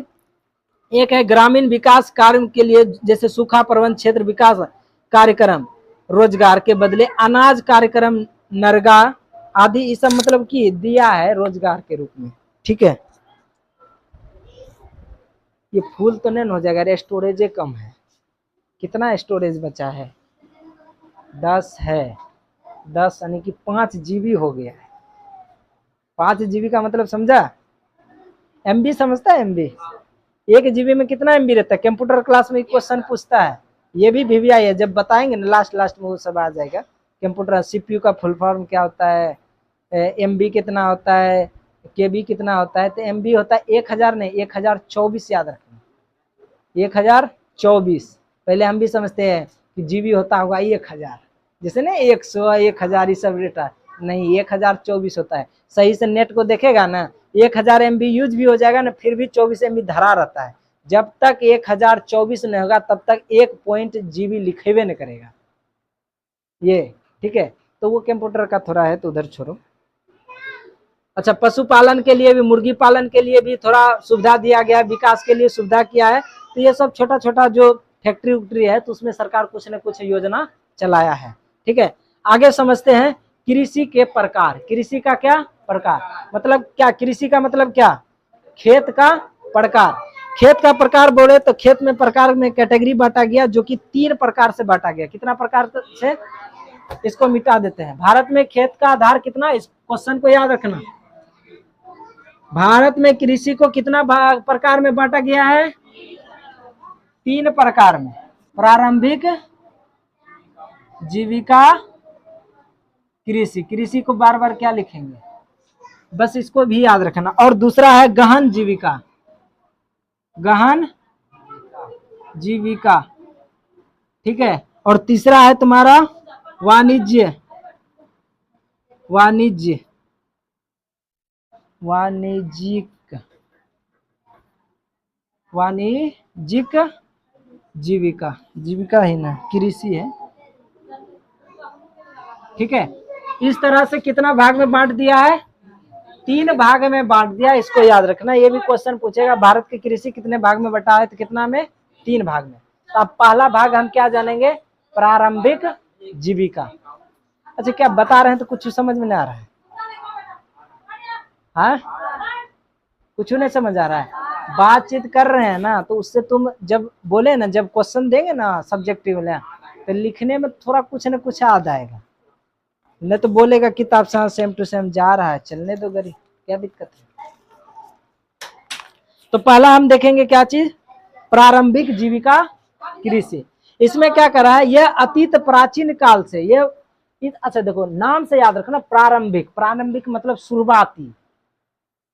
एक है ग्रामीण विकास कार्य के लिए, जैसे सूखा प्रबंध क्षेत्र विकास कार्यक्रम, रोजगार के बदले अनाज कार्यक्रम, नरगा आदि ये सब मतलब कि दिया है रोजगार के रूप में। ठीक है, ये फुल तो नहीं हो जाएगा, स्टोरेज कम है। कितना स्टोरेज बचा है? 10 है। 10 यानी कि 5 GB हो गया है। 5 GB का मतलब समझा? MB समझता है? MB 1 GB में कितना MB रहता है? कंप्यूटर क्लास में क्वेश्चन पूछता है, ये भी VVI है, जब बताएंगे ना लास्ट में वो सब आ जाएगा। कंप्यूटर CPU का फुल फॉर्म क्या होता है, MB कितना होता है, KB कितना होता है। तो MB होता है 1000 नहीं 1024, याद रखना 1024। पहले हम भी समझते हैं कि GB होता होगा 1000, जैसे ना 100 1000 ये सब रेट है, नहीं 1024 होता है। सही से नेट को देखेगा ना 1000 MB यूज भी हो जाएगा ना, फिर भी 24 MB धरा रहता है। जब तक 1024 नहीं होगा तब तक 1 पॉइंट GB लिखेबे नहीं करेगा ये। ठीक है, तो वो कंप्यूटर का थोड़ा है तो उधर छोड़ो। अच्छा, पशुपालन के लिए भी, मुर्गी पालन के लिए भी थोड़ा सुविधा दिया गया, विकास के लिए सुविधा किया है। तो ये सब छोटा छोटा जो फैक्ट्री उक्ट्री है तो उसमें सरकार कुछ न कुछ योजना चलाया है। ठीक है, आगे समझते हैं कृषि के प्रकार। कृषि का क्या प्रकार मतलब क्या? कृषि का मतलब क्या? खेत का प्रकार। खेत का प्रकार बोले तो खेत में प्रकार में कैटेगरी बांटा गया, जो कि 3 प्रकार से बांटा गया। कितना प्रकार से? इसको मिटा देते हैं। भारत में खेत का आधार कितना? इस क्वेश्चन को याद रखना। भारत में कृषि को कितना प्रकार में बांटा गया है? 3 प्रकार में। प्रारंभिक जीविका कृषि, कृषि को बार बार क्या लिखेंगे, बस इसको भी याद रखना। और दूसरा है गहन जीविका, गहन जीविका। ठीक है, और तीसरा है तुम्हारा वाणिज्य, वाणिज्य वाणिज्यिक, वाणिज्यिक जीविका। जीविका ही ना, कृषि है। ठीक है, इस तरह से कितना भाग में बांट दिया है? 3 भाग में बांट दिया। इसको याद रखना, ये भी क्वेश्चन पूछेगा भारत की कृषि कितने भाग में बटा है, तो कितना में? 3 भाग में। तो अब पहला भाग हम क्या जानेंगे? प्रारंभिक जीविका। अच्छा, क्या बता रहे हैं तो कुछ समझ में नहीं आ रहा है? हाँ, कुछ नहीं समझ आ रहा है? बातचीत कर रहे हैं ना, तो उससे तुम जब बोले ना, जब क्वेश्चन देंगे ना सब्जेक्टिव में, तो लिखने में थोड़ा कुछ न कुछ आ जाएगा। नहीं तो बोलेगा किताब से सेम टू सेम जा रहा है, चलने दो गरी, क्या दिक्कत है? तो पहला हम देखेंगे क्या चीज? प्रारंभिक जीविका कृषि। इसमें क्या करा है? यह अतीत प्राचीन काल से ये, अच्छा देखो नाम से याद रखना, प्रारंभिक। प्रारंभिक मतलब शुरुआती,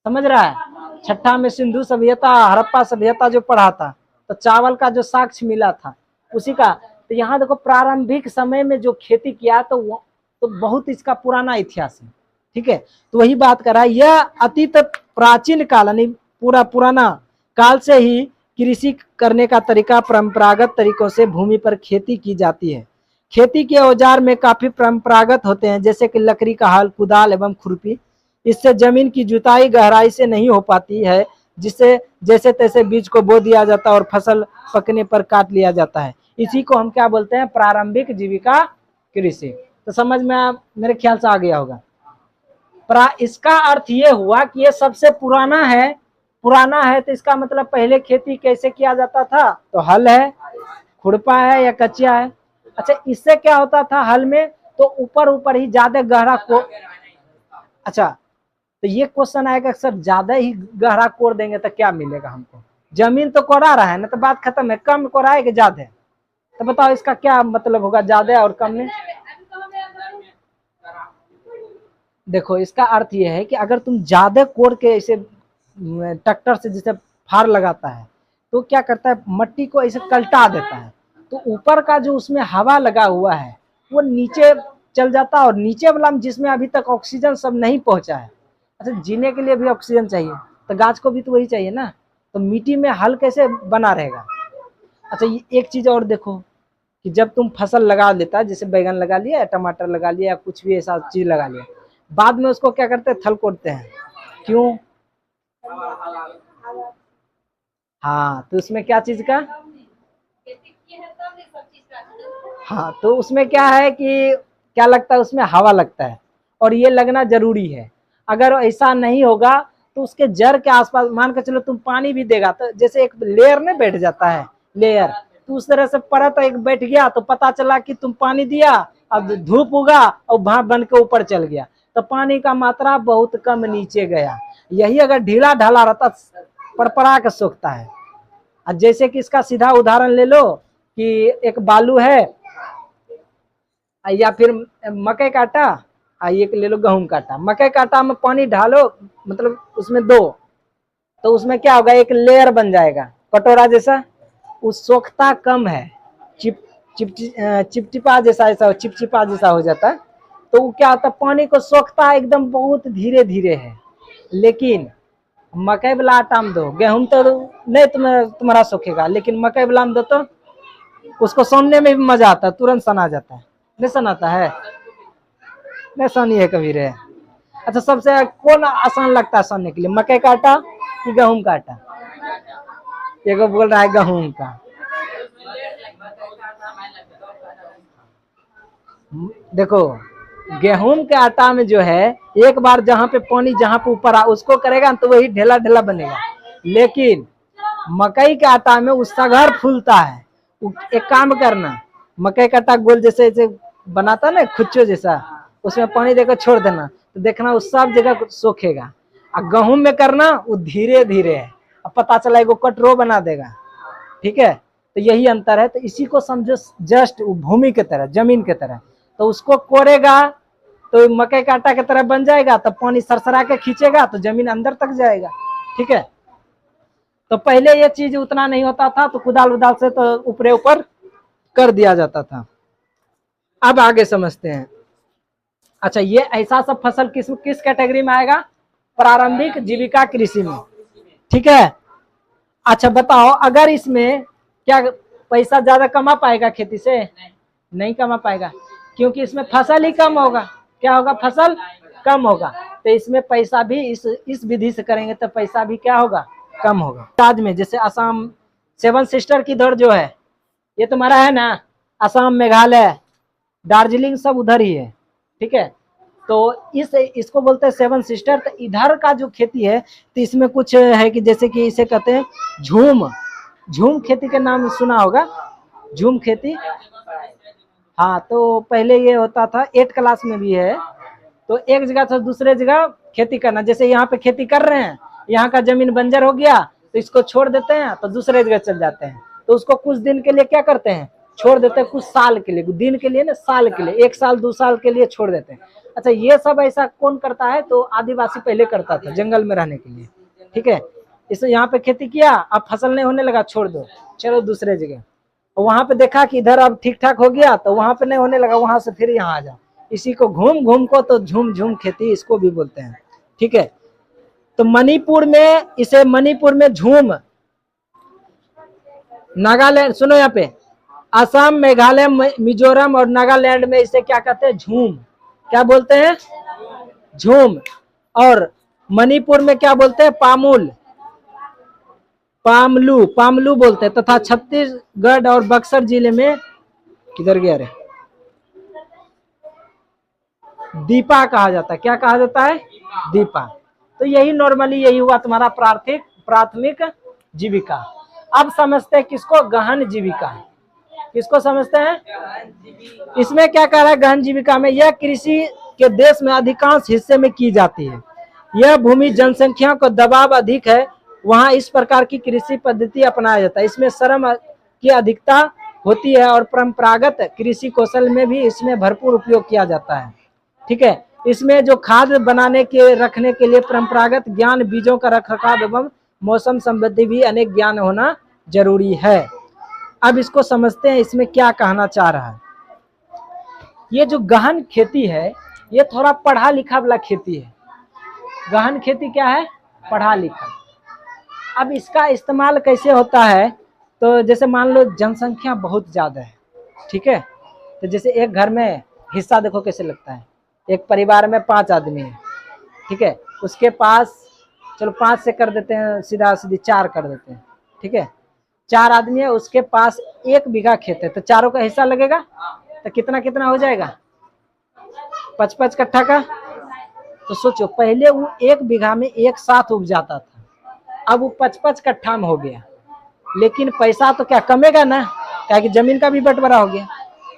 समझ रहा है? छठा में सिंधु सभ्यता, हड़प्पा सभ्यता जो पढ़ा था, तो चावल का जो साक्ष्य मिला था उसी का। तो यहाँ देखो प्रारंभिक समय में जो खेती किया तो वो तो बहुत इसका पुराना इतिहास है। ठीक है, तो वही बात कर रहा है, यह अतीत प्राचीन काल यानी पूरा पुराना काल से ही कृषि करने का तरीका परंपरागत तरीकों से भूमि पर खेती की जाती है। खेती के औजार में काफी परंपरागत होते हैं, जैसे कि लकड़ी का हल, कुदाल एवं खुरपी। इससे जमीन की जुताई गहराई से नहीं हो पाती है, जिससे जैसे तैसे बीज को बो दिया जाता है और फसल पकने पर काट लिया जाता है। इसी को हम क्या बोलते हैं? प्रारंभिक जीविका कृषि। तो समझ में मेरे ख्याल से आ गया होगा। इसका अर्थ ये हुआ कि ये सबसे पुराना है। पुराना है तो इसका मतलब पहले खेती कैसे किया जाता था? तो हल है, खुरपा है या कचिया है। अच्छा, इससे क्या होता था हल में? तो ऊपर ऊपर ही ज्यादा गहरा को, अच्छा तो ये क्वेश्चन आएगा सर ज्यादा ही गहरा कोर देंगे तो क्या मिलेगा हमको? जमीन तो कोरा रहा है ना, तो बात खत्म है। कम कोराए कि ज्यादा? तो बताओ इसका क्या मतलब होगा, ज्यादा और कम में? देखो इसका अर्थ यह है कि अगर तुम ज्यादा कोर के ऐसे ट्रैक्टर से जैसे फार लगाता है तो क्या करता है, मट्टी को ऐसे कल्टा देता है, तो ऊपर का जो उसमें हवा लगा हुआ है वो नीचे चल जाता है, और नीचे वाला जिसमें अभी तक ऑक्सीजन सब नहीं पहुंचा है। अच्छा, जीने के लिए भी ऑक्सीजन चाहिए, तो गाछ को भी तो वही चाहिए ना, तो मिट्टी में हल कैसे बना रहेगा? अच्छा, ये एक चीज और देखो कि जब तुम फसल लगा लेता है, जैसे बैगन लगा लिया या टमाटर लगा लिया या कुछ भी ऐसा चीज लगा लिया, बाद में उसको क्या करते हैं? थल कोड़ते हैं। क्यों? हाँ, तो उसमें क्या चीज का? हाँ, तो उसमें क्या है कि क्या लगता है, उसमें हवा लगता है और ये लगना जरूरी है। अगर ऐसा नहीं होगा तो उसके जड़ के आसपास मान के चलो तुम पानी भी देगा तो जैसे एक लेयर में बैठ जाता है, लेयर, तो उस तरह से परत एक बैठ गया तो पता चला कि तुम पानी दिया, अब धूप उगा और भाप बन के ऊपर चल गया, तो पानी का मात्रा बहुत कम नीचे गया। यही अगर ढीला ढाला रहता परपरा के सूखता है। जैसे कि इसका सीधा उदाहरण ले लो कि एक बालू है या फिर मकई का आटा, एक ले लो गेहूं का आटा। मकई का आटा में पानी डालो, मतलब उसमें दो, तो उसमें क्या होगा, एक लेयर बन जाएगा कटोरा जैसा, उस सोखता कम है, चिप चिपचिपा जैसा, ऐसा चिपचिपा जैसा हो जाता है। तो वो क्या होता है, पानी को सोखता एकदम बहुत धीरे धीरे है। लेकिन मकई वाला आटा में दो, गेहूं तो नहीं तुम्हारा सोखेगा, लेकिन मकई वाला में दो तो उसको सानने में भी मजा आता है, तुरंत सना जाता है। नहीं सनाता है, नहीं सनी है कभी रे। अच्छा, सबसे कौन आसान लगता है सानने के लिए, मकई का आटा कि गेहूं का आटा? एगो बोल रहा है गेहूं का। देखो, गेहूं के आटा में जो है एक बार जहां पे पानी जहां पे ऊपर आ उसको करेगा तो वही ढेला ढेला बनेगा। लेकिन मकई के आटा में उसका घर फूलता है। एक काम करना, मकई का आटा गोल जैसे जैसे बनाता ना खुच्चो जैसा, उसमें पानी देकर छोड़ देना, तो देखना वो सब जगह सूखेगा। और गेहूं में करना वो धीरे धीरे है, अब पता चला वो कटरो बना देगा। ठीक है, तो यही अंतर है। तो इसी को समझो जस्ट भूमि के तरह, जमीन के तरह। तो उसको कोरेगा तो मकई का आटा की तरह बन जाएगा, तब पानी सरसरा के खींचेगा तो जमीन अंदर तक जाएगा। ठीक है, तो पहले ये चीज उतना नहीं होता था, तो कुदाल उदाल से तो ऊपरे ऊपर कर दिया जाता था। अब आगे समझते हैं। अच्छा, ये ऐसा सब फसल किस किस कैटेगरी में आएगा? प्रारंभिक जीविका कृषि में। ठीक है, अच्छा बताओ, अगर इसमें क्या पैसा ज्यादा कमा पाएगा खेती से? नहीं कमा पाएगा, क्योंकि इसमें फसल ही कम होगा। क्या होगा? फसल कम होगा। तो इसमें पैसा भी इस विधि से करेंगे तो पैसा भी क्या होगा? कम होगा। राज्य में जैसे असम, सेवन सिस्टर की दर जो है ये तुम्हारा है ना, असम, मेघालय, दार्जिलिंग सब उधर ही है। ठीक है, तो इसको बोलते हैं सेवन सिस्टर। तो इधर का जो खेती है तो इसमें कुछ है कि जैसे कि इसे कहते हैं झूम। झूम खेती के नाम सुना होगा, झूम खेती। हाँ, तो पहले ये होता था, 8 क्लास में भी है, तो एक जगह से दूसरे जगह खेती करना। जैसे यहाँ पे खेती कर रहे हैं, यहाँ का जमीन बंजर हो गया तो इसको छोड़ देते हैं, तो दूसरे जगह चल जाते हैं। तो उसको कुछ दिन के लिए क्या करते हैं, छोड़ देते हैं, कुछ साल के लिए, दिन के लिए ना, साल के लिए, 1 साल 2 साल के लिए छोड़ देते हैं। अच्छा, ये सब ऐसा कौन करता है? तो आदिवासी पहले करता था, जंगल में रहने के लिए। ठीक है, इसे यहाँ पे खेती किया, अब फसल नहीं होने लगा, छोड़ दो, चलो दूसरे जगह। वहां पे देखा कि इधर अब ठीक ठाक हो गया, तो वहां पे नहीं होने लगा, वहां से फिर यहाँ आ जाओ। इसी को घूम घूम को तो झूम झूम खेती इसको भी बोलते हैं। ठीक है, तो मणिपुर में इसे, मणिपुर में झूम, नागालैंड, सुनो यहाँ पे, असम, मेघालय, मिजोरम और नागालैंड में इसे क्या कहते हैं? झूम। क्या बोलते हैं? झूम। और मणिपुर में क्या बोलते हैं? पामुल, पामलू, पामलू बोलते हैं। तथा छत्तीसगढ़ और बक्सर जिले में, किधर गया रे, दीपा कहा जाता है। क्या कहा जाता है? दीपा। तो यही नॉर्मली यही हुआ तुम्हारा प्राथमिक जीविका। अब समझते हैं किसको? गहन जीविका। किसको समझते हैं? इसमें क्या कह रहा है? गहन जीविका में यह कृषि के देश में अधिकांश हिस्से में की जाती है। यह भूमि जनसंख्या को दबाव अधिक है, वहां इस प्रकार की कृषि पद्धति अपनाया जाता है। इसमें श्रम की अधिकता होती है और परंपरागत कृषि कौशल में भी इसमें भरपूर उपयोग किया जाता है। ठीक है, इसमें जो खाद बनाने के रखने के लिए परंपरागत ज्ञान, बीजों का रखरखाव एवं मौसम संबंधी भी अनेक ज्ञान होना जरूरी है। अब इसको समझते हैं, इसमें क्या कहना चाह रहा है। ये जो गहन खेती है ये थोड़ा पढ़ा लिखा वाला खेती है। गहन खेती क्या है? पढ़ा लिखा। अब इसका इस्तेमाल कैसे होता है? तो जैसे मान लो जनसंख्या बहुत ज्यादा है, ठीक है, तो जैसे एक घर में हिस्सा देखो कैसे लगता है, एक परिवार में 5 आदमी है, ठीक है, उसके पास, चलो 5 से कर देते हैं, सीधा सीधी 4 कर देते हैं, ठीक है, 4 आदमी है, उसके पास 1 बीघा खेत है, तो चारों का हिस्सा लगेगा, तो कितना कितना हो जाएगा, 5-5 कट्ठा का। तो सोचो पहले वो 1 बीघा में एक साथ उपजाता था, अब वो 5-5 कट्ठा में हो गया, लेकिन पैसा तो क्या कमेगा ना, क्या कि जमीन का भी बंटवारा हो गया।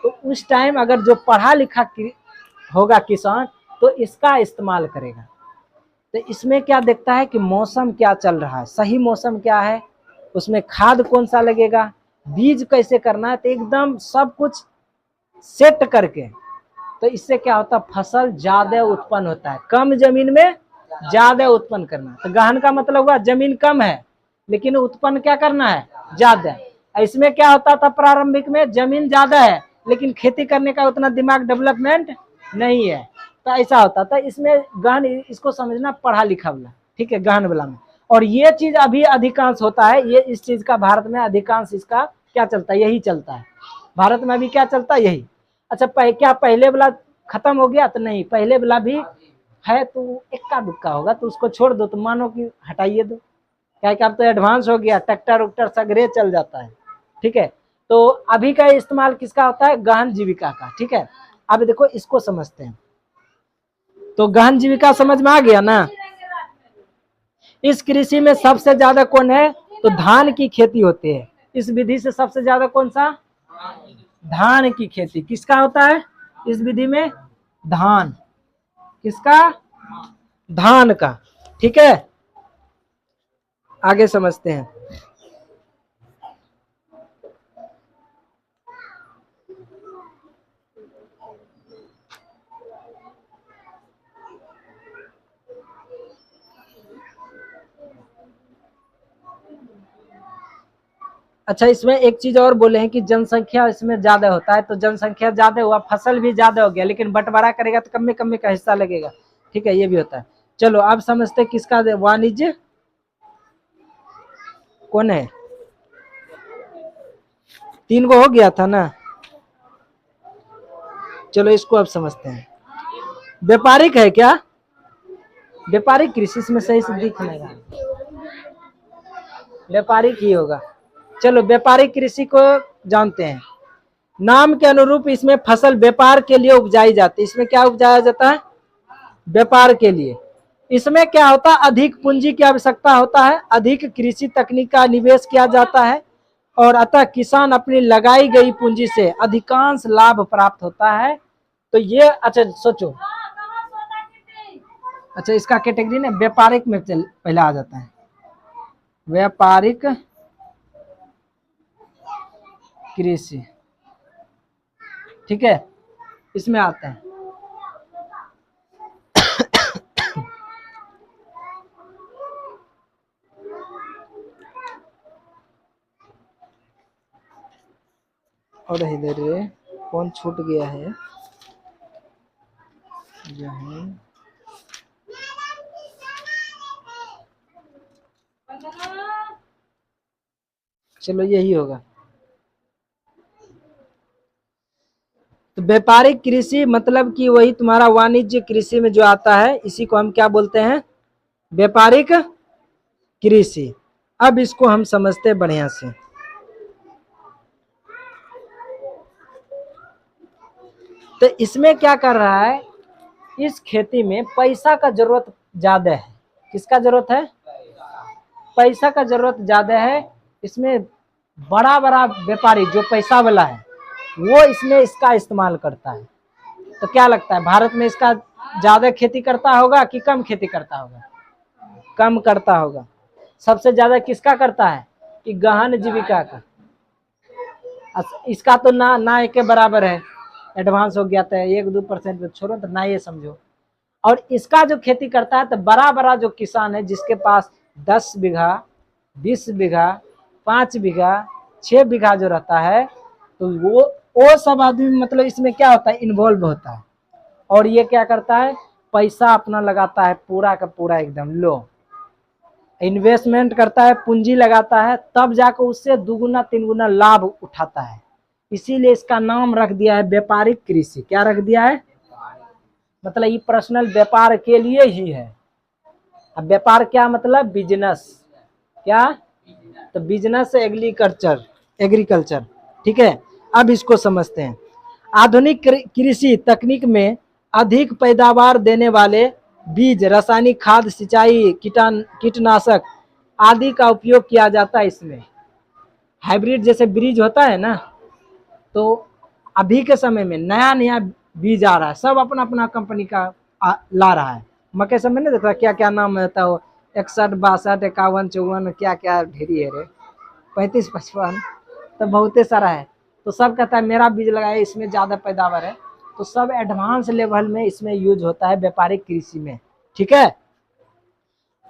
तो उस टाइम अगर जो पढ़ा लिखा होगा किसान, तो इसका इस्तेमाल करेगा। तो इसमें क्या देखता है कि मौसम क्या चल रहा है, सही मौसम क्या है, उसमें खाद कौन सा लगेगा, बीज कैसे करना है, तो एकदम सब कुछ सेट करके। तो इससे क्या होता है, फसल ज्यादा उत्पन्न होता है, कम जमीन में ज्यादा उत्पन्न करना। तो गहन का मतलब हुआ जमीन कम है लेकिन उत्पन्न क्या करना है, ज्यादा। इसमें क्या होता था प्रारंभिक में, जमीन ज्यादा है लेकिन खेती करने का उतना दिमाग डेवलपमेंट नहीं है, तो ऐसा होता था। इसमें गहन, इसको समझना पढ़ा लिखा वाला, ठीक है, गहन वाला में। और ये चीज अभी अधिकांश होता है, ये इस चीज का भारत में अधिकांश इसका क्या चलता है, यही चलता है भारत में अभी, क्या चलता है, यही। अच्छा क्या पहले वाला खत्म हो गया, तो नहीं, पहले वाला भी है, तो इक्का दुक्का होगा, तो उसको छोड़ दो, तो मानो कि हटाइए दो, क्या कि अब तो एडवांस हो गया, ट्रैक्टर उक्टर सगरे चल जाता है, ठीक है। तो अभी का इस्तेमाल किसका होता है, गहन जीविका का, ठीक है। अब देखो इसको समझते हैं। तो गहन जीविका समझ में आ गया ना। इस कृषि में सबसे ज्यादा कौन है, तो धान की खेती होती है। इस विधि से सबसे ज्यादा कौन सा, धान की खेती। किसका होता है इस विधि में, धान, किसका, धान का, ठीक है। आगे समझते हैं। अच्छा इसमें एक चीज और बोले हैं कि जनसंख्या इसमें ज्यादा होता है, तो जनसंख्या ज्यादा हुआ, फसल भी ज्यादा हो गया, लेकिन बंटवारा करेगा तो कम में का हिस्सा लगेगा, ठीक है, ये भी होता है। चलो अब समझते हैं किसका, वाणिज्य कौन है, 3 गो हो गया था ना। चलो इसको अब समझते हैं। व्यापारिक है क्या, व्यापारिक कृषि में सही से दिख नहीं रहा, व्यापारिक ही होगा। चलो व्यापारिक कृषि को जानते हैं। नाम के अनुरूप इसमें फसल व्यापार के लिए उपजाई जाती है। इसमें क्या उपजाया जाता है, व्यापार के लिए। इसमें क्या होता है, अधिक पूंजी की आवश्यकता होता है, अधिक कृषि तकनीक का निवेश किया जाता है, और अतः किसान अपनी लगाई गई पूंजी से अधिकांश लाभ प्राप्त होता है। तो ये अच्छा सोचो, अच्छा इसका कैटेगरी ना व्यापारिक में पहले आ जाता है, व्यापारिक कृषि, ठीक है, इसमें आते हैं। और इधर कौन छूट गया है, चलो यही होगा। तो व्यापारिक कृषि मतलब कि वही तुम्हारा वाणिज्य कृषि में जो आता है, इसी को हम क्या बोलते हैं, व्यापारिक कृषि। अब इसको हम समझते हैं बढ़िया से। तो इसमें क्या कर रहा है, इस खेती में पैसा का जरूरत ज्यादा है। किसका जरूरत है, पैसा का जरूरत ज्यादा है। इसमें बड़ा बड़ा व्यापारी जो पैसा वाला है वो इसमें इसका इस्तेमाल करता है। तो क्या लगता है भारत में इसका ज्यादा खेती करता होगा कि कम खेती करता होगा, कम करता होगा। सबसे ज्यादा किसका करता है, कि गहन जीविका का। इसका तो ना एक के बराबर है, एडवांस हो गया था, 1-2% छोड़ो, तो ना ये समझो। और इसका जो खेती करता है, तो बड़ा बड़ा जो किसान है जिसके पास 10 बीघा, 20 बीघा, 5 बीघा, 6 बीघा जो रहता है, तो वो सब आदमी मतलब इसमें क्या होता है, इन्वॉल्व होता है। और ये क्या करता है, पैसा अपना लगाता है पूरा का पूरा, एकदम लो इन्वेस्टमेंट करता है, पूंजी लगाता है, तब जाकर उससे 2-3 लाभ उठाता है। इसीलिए इसका नाम रख दिया है व्यापारिक कृषि। क्या रख दिया है, मतलब ये पर्सनल व्यापार के लिए ही है। अब व्यापार क्या मतलब, बिजनेस, क्या तो बिजनेस एग्रीकल्चर, एग्रीकल्चर, ठीक है। अब इसको समझते हैं। आधुनिक कृषि तकनीक में अधिक पैदावार देने वाले बीज, रासायनिक खाद, सिंचाई, कीटनाशक आदि का उपयोग किया जाता है। इसमें हाइब्रिड जैसे बीज होता है ना, तो अभी के समय में नया नया बीज आ रहा है, सब अपना अपना कंपनी का ला रहा है। मकई सब में नहीं देख रहा क्या क्या नाम रहता हो, 61, 62, 51, 54, क्या क्या ढेरी है रे, 35, 55, तो बहुते सारा है। तो सब कहता है मेरा बीज लगाए, इसमें ज़्यादा पैदावार है। तो सब एडवांस लेवल में इसमें यूज होता है व्यापारिक कृषि में, ठीक है।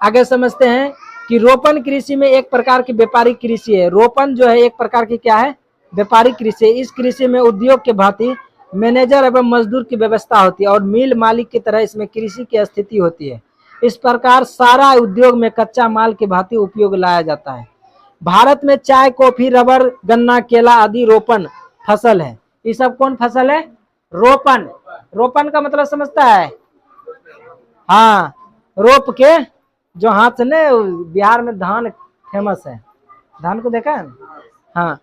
आगे समझते हैं कि रोपण कृषि में एक प्रकार की व्यापारिक कृषि है। रोपण जो है एक प्रकार की क्या है, व्यापारिक कृषि। इस कृषि में उद्योग के भांति मैनेजर एवं मजदूर की व्यवस्था होती है और मिल मालिक की तरह इसमें कृषि की स्थिति होती है। इस प्रकार सारा उद्योग में कच्चा माल के भांति उपयोग लाया जाता है। भारत में चाय, कॉफी, रबर, गन्ना, केला आदि रोपण फसल है। ये सब कौन फसल है? रोपण। रोपण का मतलब समझता है? हाँ, रोप के जो हाथ से ने, बिहार में धान फेमस है, धान को देखा है? हाँ,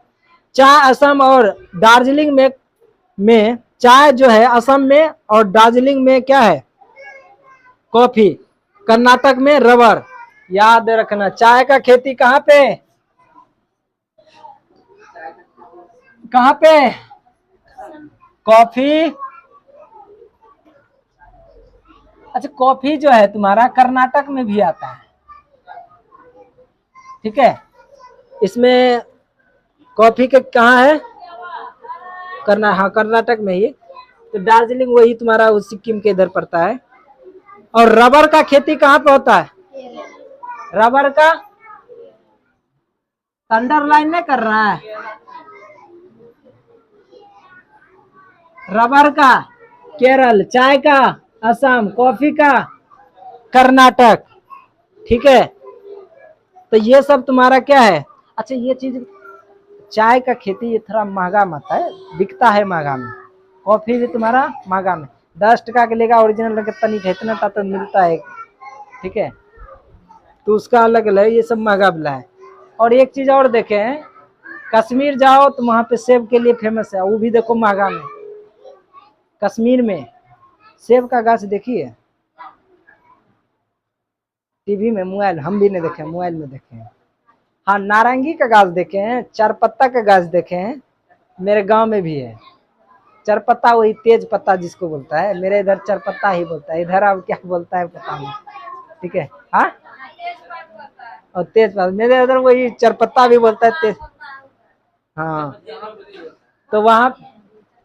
चाय असम और दार्जिलिंग में चाय जो है असम में, और दार्जिलिंग में क्या है? कॉफी। कर्नाटक में रबर। याद रखना, चाय का खेती कहाँ पे? कहाँ पे? कॉफी। अच्छा, कॉफी जो है तुम्हारा कर्नाटक में भी आता है, ठीक है। इसमें कॉफी के कहाँ है? हाँ, कर्नाटक में ही। तो दार्जिलिंग वही तुम्हारा सिक्किम के इधर पड़ता है। और रबर का खेती कहाँ पे होता है? रबर का अंडरलाइन नहीं कर रहा है? रबर का केरल, चाय का असम, कॉफी का कर्नाटक, ठीक है। तो ये सब तुम्हारा क्या है? अच्छा, ये चीज, चाय का खेती ये थोड़ा महंगा मत है, बिकता है महंगा में। कॉफी भी तुम्हारा महंगा में, 10 टका के लेगा, ओरिजिनल कितना नहीं, इतना का तो मिलता है, ठीक है। तो उसका अलग है, ये सब महंगा वाला है। और एक चीज और देखें, कश्मीर जाओ तो वहां पे सेब के लिए फेमस है, वो भी देखो महंगा में। कश्मीर में सेब का गाछ देखिए, टीवी में, मोबाइल हम भी नहीं देखे, मोबाइल में देखे हैं। हाँ, नारंगी का गाछ देखे हैं, चार पत्ता का गाछ देखे हैं, मेरे गांव में भी है। चार पत्ता वही तेज पत्ता जिसको बोलता है, मेरे इधर चार पत्ता ही बोलता है, इधर अब क्या बोलता है पता नहीं, ठीक है। हाँ, और तेज पत्ता मेरे इधर वही चार पत्ता भी बोलता है, तेज। हाँ, तो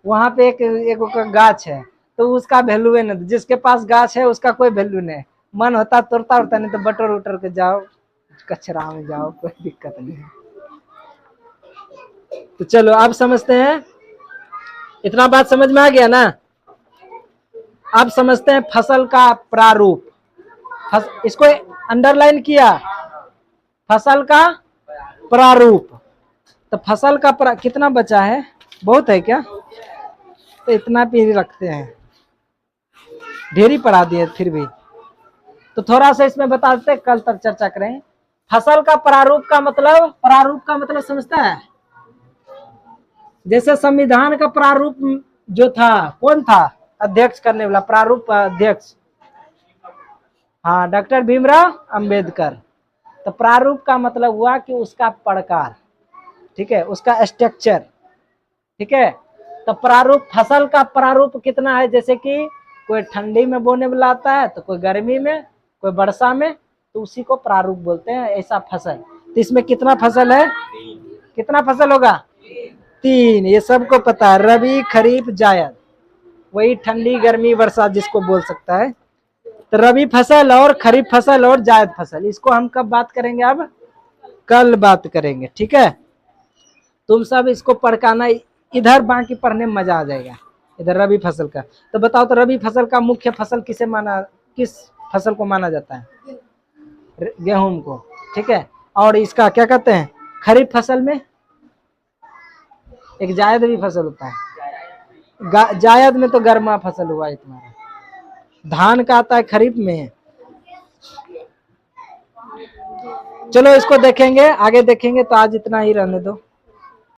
वहाँ पे एक गाछ है, तो उसका वैल्यू है नहीं, जिसके पास गाछ है उसका कोई वैल्यू नहीं। मन होता तोड़ता उड़ता, नहीं तो बटर उटर के जाओ, कचरा में जाओ, कोई दिक्कत नहीं है। तो चलो अब समझते हैं, इतना बात समझ में आ गया ना। अब समझते हैं फसल का प्रारूप। इसको अंडरलाइन किया, फसल का प्रारूप। तो फसल का कितना बचा है? बहुत है क्या? तो इतना भी रखते हैं, ढेरी पढ़ा दिए फिर भी। तो थोड़ा सा इसमें बता देते, कल तक चर्चा करें। फसल का प्रारूप का मतलब समझता है? जैसे संविधान का प्रारूप जो था, कौन था अध्यक्ष करने वाला? प्रारूप अध्यक्ष, हाँ, डॉक्टर भीमराव अंबेडकर। तो प्रारूप का मतलब हुआ कि उसका प्रकार, ठीक है, उसका स्ट्रक्चर, ठीक है। तो प्रारूप, फसल का प्रारूप कितना है? जैसे कि कोई ठंडी में बोने वाला आता है, तो कोई गर्मी में, कोई वर्षा में, तो उसी को प्रारूप बोलते हैं, ऐसा फसल। तो इसमें कितना फसल है? कितना फसल होगा? 3। ये सबको पता है, रबी, खरीफ, जायद। वही ठंडी, गर्मी, वर्षा जिसको बोल सकता है। तो रबी फसल और खरीफ फसल और जायद फसल, इसको हम कब बात करेंगे? अब कल बात करेंगे, ठीक है। तुम सब इसको पढ़काना इधर, बाकी पढ़ने में मजा आ जाएगा। इधर रबी फसल का, तो बताओ तो रबी फसल का मुख्य फसल किस फसल को माना जाता है? गेहूं को, ठीक है। और इसका क्या कहते हैं? खरीफ फसल में एक जायद भी फसल होता है, जायद में तो गर्मा फसल हुआ है तुम्हारा। धान का आता है खरीफ में। चलो इसको देखेंगे, आगे देखेंगे, तो आज इतना ही रहने दो।